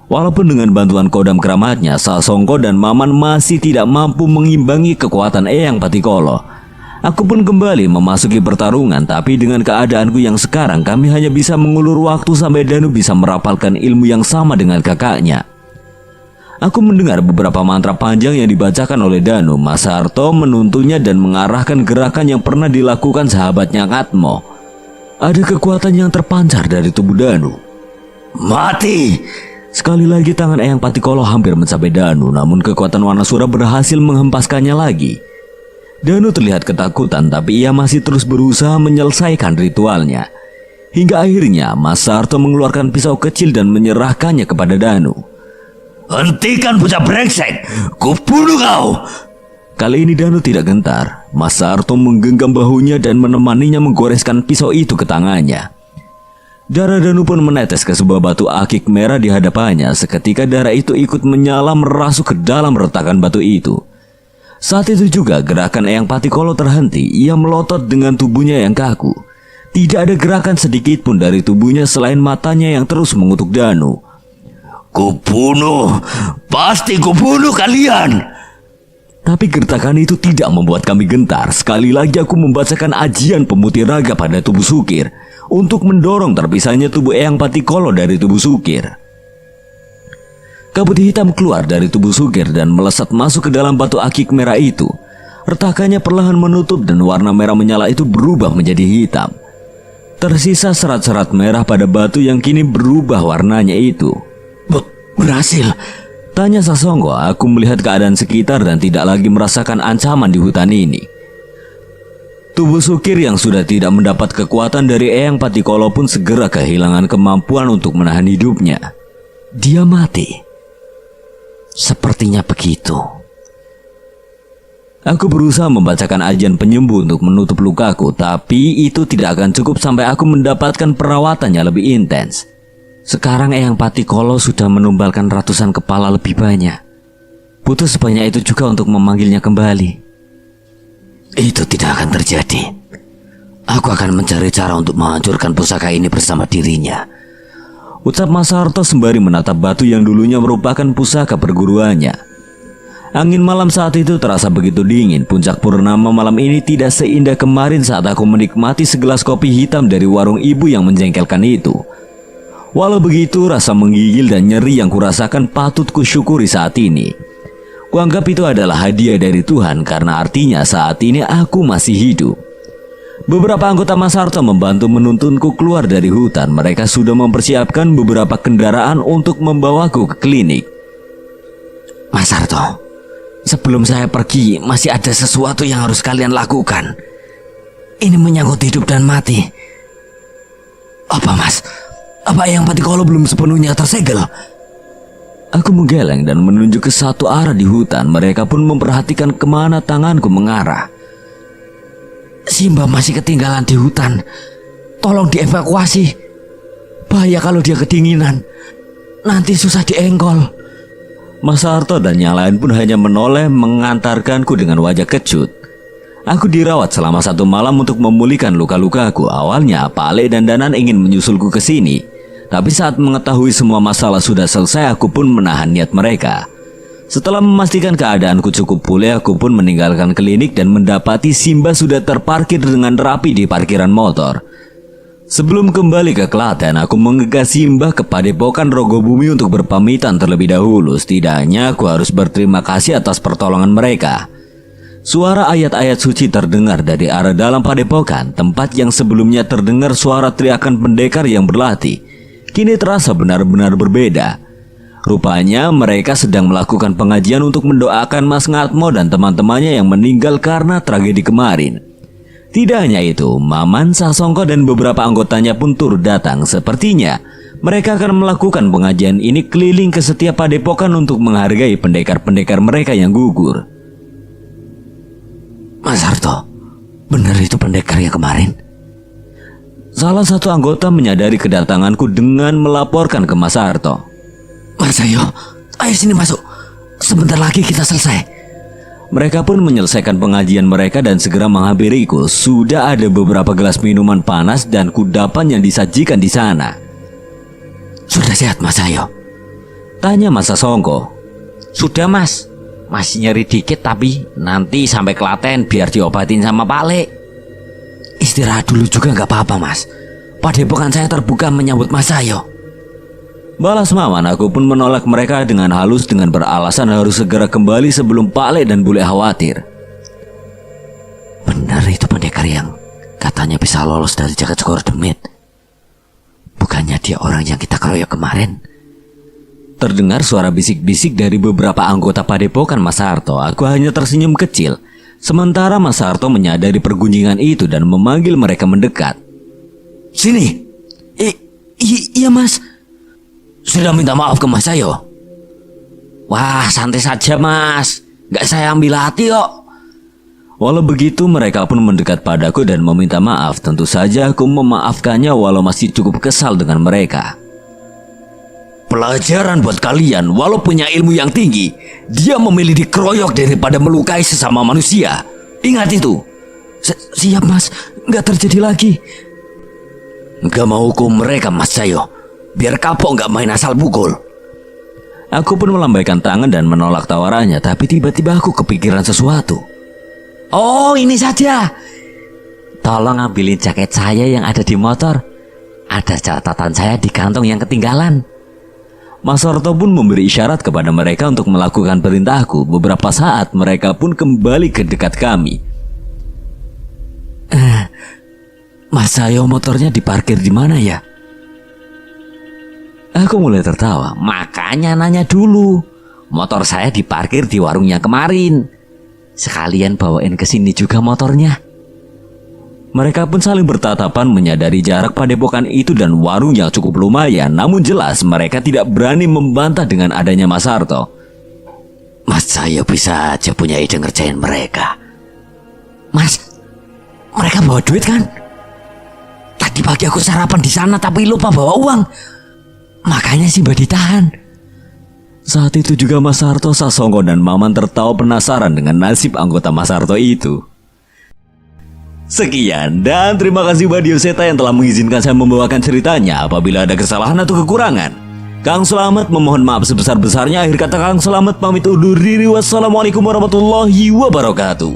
Walaupun dengan bantuan kodam keramatnya, Sasongko dan Maman masih tidak mampu mengimbangi kekuatan Eyang Patikolo. Aku pun kembali memasuki pertarungan, tapi dengan keadaanku yang sekarang, kami hanya bisa mengulur waktu sampai Danu bisa merapalkan ilmu yang sama dengan kakaknya. Aku mendengar beberapa mantra panjang yang dibacakan oleh Danu. Mas Sarto menuntunnya dan mengarahkan gerakan yang pernah dilakukan sahabatnya Ngatmo. Ada kekuatan yang terpancar dari tubuh Danu. Mati! Sekali lagi tangan Eyang Patikolo hampir mencapai Danu, namun kekuatan Wanasura berhasil menghempaskannya lagi. Danu terlihat ketakutan, tapi ia masih terus berusaha menyelesaikan ritualnya. Hingga akhirnya Mas Sarto mengeluarkan pisau kecil dan menyerahkannya kepada Danu. Hentikan bocah brengsek, kubunuh kau. Kali ini Danu tidak gentar. Mas Sarto menggenggam bahunya dan menemaninya menggoreskan pisau itu ke tangannya. Darah Danu pun menetes ke sebuah batu akik merah di hadapannya. Seketika darah itu ikut menyala merasuk ke dalam retakan batu itu. Saat itu juga gerakan Eyang Patikolo terhenti. Ia melotot dengan tubuhnya yang kaku. Tidak ada gerakan sedikit pun dari tubuhnya selain matanya yang terus mengutuk Danu. Kubunuh, pasti kubunuh kalian. Tapi gertakan itu tidak membuat kami gentar. Sekali lagi aku membacakan ajian pemutih raga pada tubuh Sukir untuk mendorong terpisahnya tubuh Eyang Patikolo dari tubuh Sukir. Kabut hitam keluar dari tubuh Sukir dan melesat masuk ke dalam batu akik merah itu. Retakannya perlahan menutup dan warna merah menyala itu berubah menjadi hitam. Tersisa serat-serat merah pada batu yang kini berubah warnanya itu. Berhasil. Tanya Sasongko. Aku melihat keadaan sekitar dan tidak lagi merasakan ancaman di hutan ini. Tubuh Sukir yang sudah tidak mendapat kekuatan dari Eyang Patikolo pun segera kehilangan kemampuan untuk menahan hidupnya. Dia mati. Sepertinya begitu. Aku berusaha membacakan ajian penyembuh untuk menutup lukaku, tapi itu tidak akan cukup sampai aku mendapatkan perawatannya lebih intens. Sekarang Eyang Patikolo sudah menumbalkan ratusan kepala lebih banyak. Butuh sebanyak itu juga untuk memanggilnya kembali. Itu tidak akan terjadi. Aku akan mencari cara untuk menghancurkan pusaka ini bersama dirinya. Ucap Mas Sarto sembari menatap batu yang dulunya merupakan pusaka perguruannya. Angin malam saat itu terasa begitu dingin. Puncak purnama malam ini tidak seindah kemarin saat aku menikmati segelas kopi hitam dari warung ibu yang menjengkelkan itu. Walau begitu, rasa menggigil dan nyeri yang kurasakan patut kusyukuri saat ini. Kuanggap itu adalah hadiah dari Tuhan karena artinya saat ini aku masih hidup. Beberapa anggota Mas Harto membantu menuntunku keluar dari hutan. Mereka sudah mempersiapkan beberapa kendaraan untuk membawaku ke klinik. Mas Harto, sebelum saya pergi, masih ada sesuatu yang harus kalian lakukan. Ini menyangkut hidup dan mati. Apa, Mas? Apa yang Patikolo belum sepenuhnya tersegel? Aku menggeleng dan menunjuk ke satu arah di hutan. Mereka pun memperhatikan kemana tanganku mengarah. Simba masih ketinggalan di hutan. Tolong dievakuasi. Bahaya kalau dia kedinginan. Nanti susah diengkol. Mas Harto dan yang lain pun hanya menoleh mengantarkanku dengan wajah kecut. Aku dirawat selama 1 malam untuk memulihkan luka-lukaku. Awalnya Pale dan Danan ingin menyusulku ke sini, tapi saat mengetahui semua masalah sudah selesai, aku pun menahan niat mereka. Setelah memastikan keadaanku cukup pulih, aku pun meninggalkan klinik dan mendapati Simba sudah terparkir dengan rapi di parkiran motor. Sebelum kembali ke Klaten, aku mengegas Simba ke Padepokan Rogobumi untuk berpamitan terlebih dahulu. Setidaknya aku harus berterima kasih atas pertolongan mereka. Suara ayat-ayat suci terdengar dari arah dalam padepokan. Tempat yang sebelumnya terdengar suara teriakan pendekar yang berlatih, kini terasa benar-benar berbeda. Rupanya mereka sedang melakukan pengajian untuk mendoakan Mas Ngatmo dan teman-temannya yang meninggal karena tragedi kemarin. Tidak hanya itu, Maman, Sasongko dan beberapa anggotanya pun turut datang. Sepertinya mereka akan melakukan pengajian ini keliling ke setiap padepokan untuk menghargai pendekar-pendekar mereka yang gugur. Mas Harto, benar itu pendekar yang kemarin? Salah satu anggota menyadari kedatanganku dengan melaporkan ke Mas Harto. Mas, ayo sini masuk. Sebentar lagi kita selesai. Mereka pun menyelesaikan pengajian mereka dan segera menghampiriku. Sudah ada beberapa gelas minuman panas dan kudapan yang disajikan di sana. Sudah sehat, Mas Ayo? Tanya Mas Sasongko. Sudah, Mas. Masih nyeri dikit, tapi nanti sampai Klaten biar diobatin sama Pak Le. Istirahat dulu juga nggak apa-apa, Mas. Padepokan saya terbuka menyambut Mas Ayo. Balas Maman. Aku pun menolak mereka dengan halus dengan beralasan harus segera kembali sebelum Pak Le dan Bule khawatir. Benar itu pendekar yang katanya bisa lolos dari jagat skor demit. Bukannya dia orang yang kita keroyok kemarin? Terdengar suara bisik-bisik dari beberapa anggota padepokan Mas Harto. Aku hanya tersenyum kecil. Sementara Mas Harto menyadari pergunjingan itu dan memanggil mereka mendekat. Sini. Iya, Mas. Sudah minta maaf ke Mas Ayo? Wah, santai saja, Mas. Nggak saya ambil hati kok. Walau begitu, mereka pun mendekat padaku dan meminta maaf. Tentu saja aku memaafkannya walau masih cukup kesal dengan mereka. Pelajaran buat kalian, walau punya ilmu yang tinggi, dia memilih dikeroyok daripada melukai sesama manusia. Ingat itu. Siap, Mas. Nggak terjadi lagi. Nggak mau hukum mereka, Mas Sayo. Biar kapok nggak main asal pukul. Aku pun melambaikan tangan dan menolak tawarannya, tapi tiba-tiba aku kepikiran sesuatu. Oh, ini saja. Tolong ambilin jaket saya yang ada di motor. Ada catatan saya di kantong yang ketinggalan. Mas Harto pun memberi isyarat kepada mereka untuk melakukan perintahku. Beberapa saat mereka pun kembali ke dekat kami. Mas Sayo, motornya diparkir di mana ya? Aku mulai tertawa. Makanya nanya dulu. Motor saya diparkir di warung yang kemarin. Sekalian bawain ke sini juga motornya. Mereka pun saling bertatapan menyadari jarak padepokan itu dan warung yang cukup lumayan. Namun jelas mereka tidak berani membantah dengan adanya Mas Harto. Mas Sayo bisa aja punya ide ngerjain mereka. Mas, mereka bawa duit kan? Tadi pagi aku sarapan di sana tapi lupa bawa uang. Makanya sih Mbak ditahan. Saat itu juga Mas Harto, Sasongko dan Maman tertawa penasaran dengan nasib anggota Mas Harto itu. Sekian dan terima kasih Badio Seta yang telah mengizinkan saya membawakan ceritanya. Apabila ada kesalahan atau kekurangan, Kang Selamat memohon maaf sebesar-besarnya. Akhir kata Kang Selamat pamit undur diri. Wassalamualaikum warahmatullahi wabarakatuh.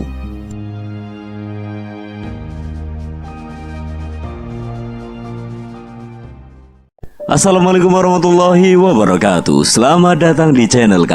Assalamualaikum warahmatullahi wabarakatuh. Selamat datang di channel Kang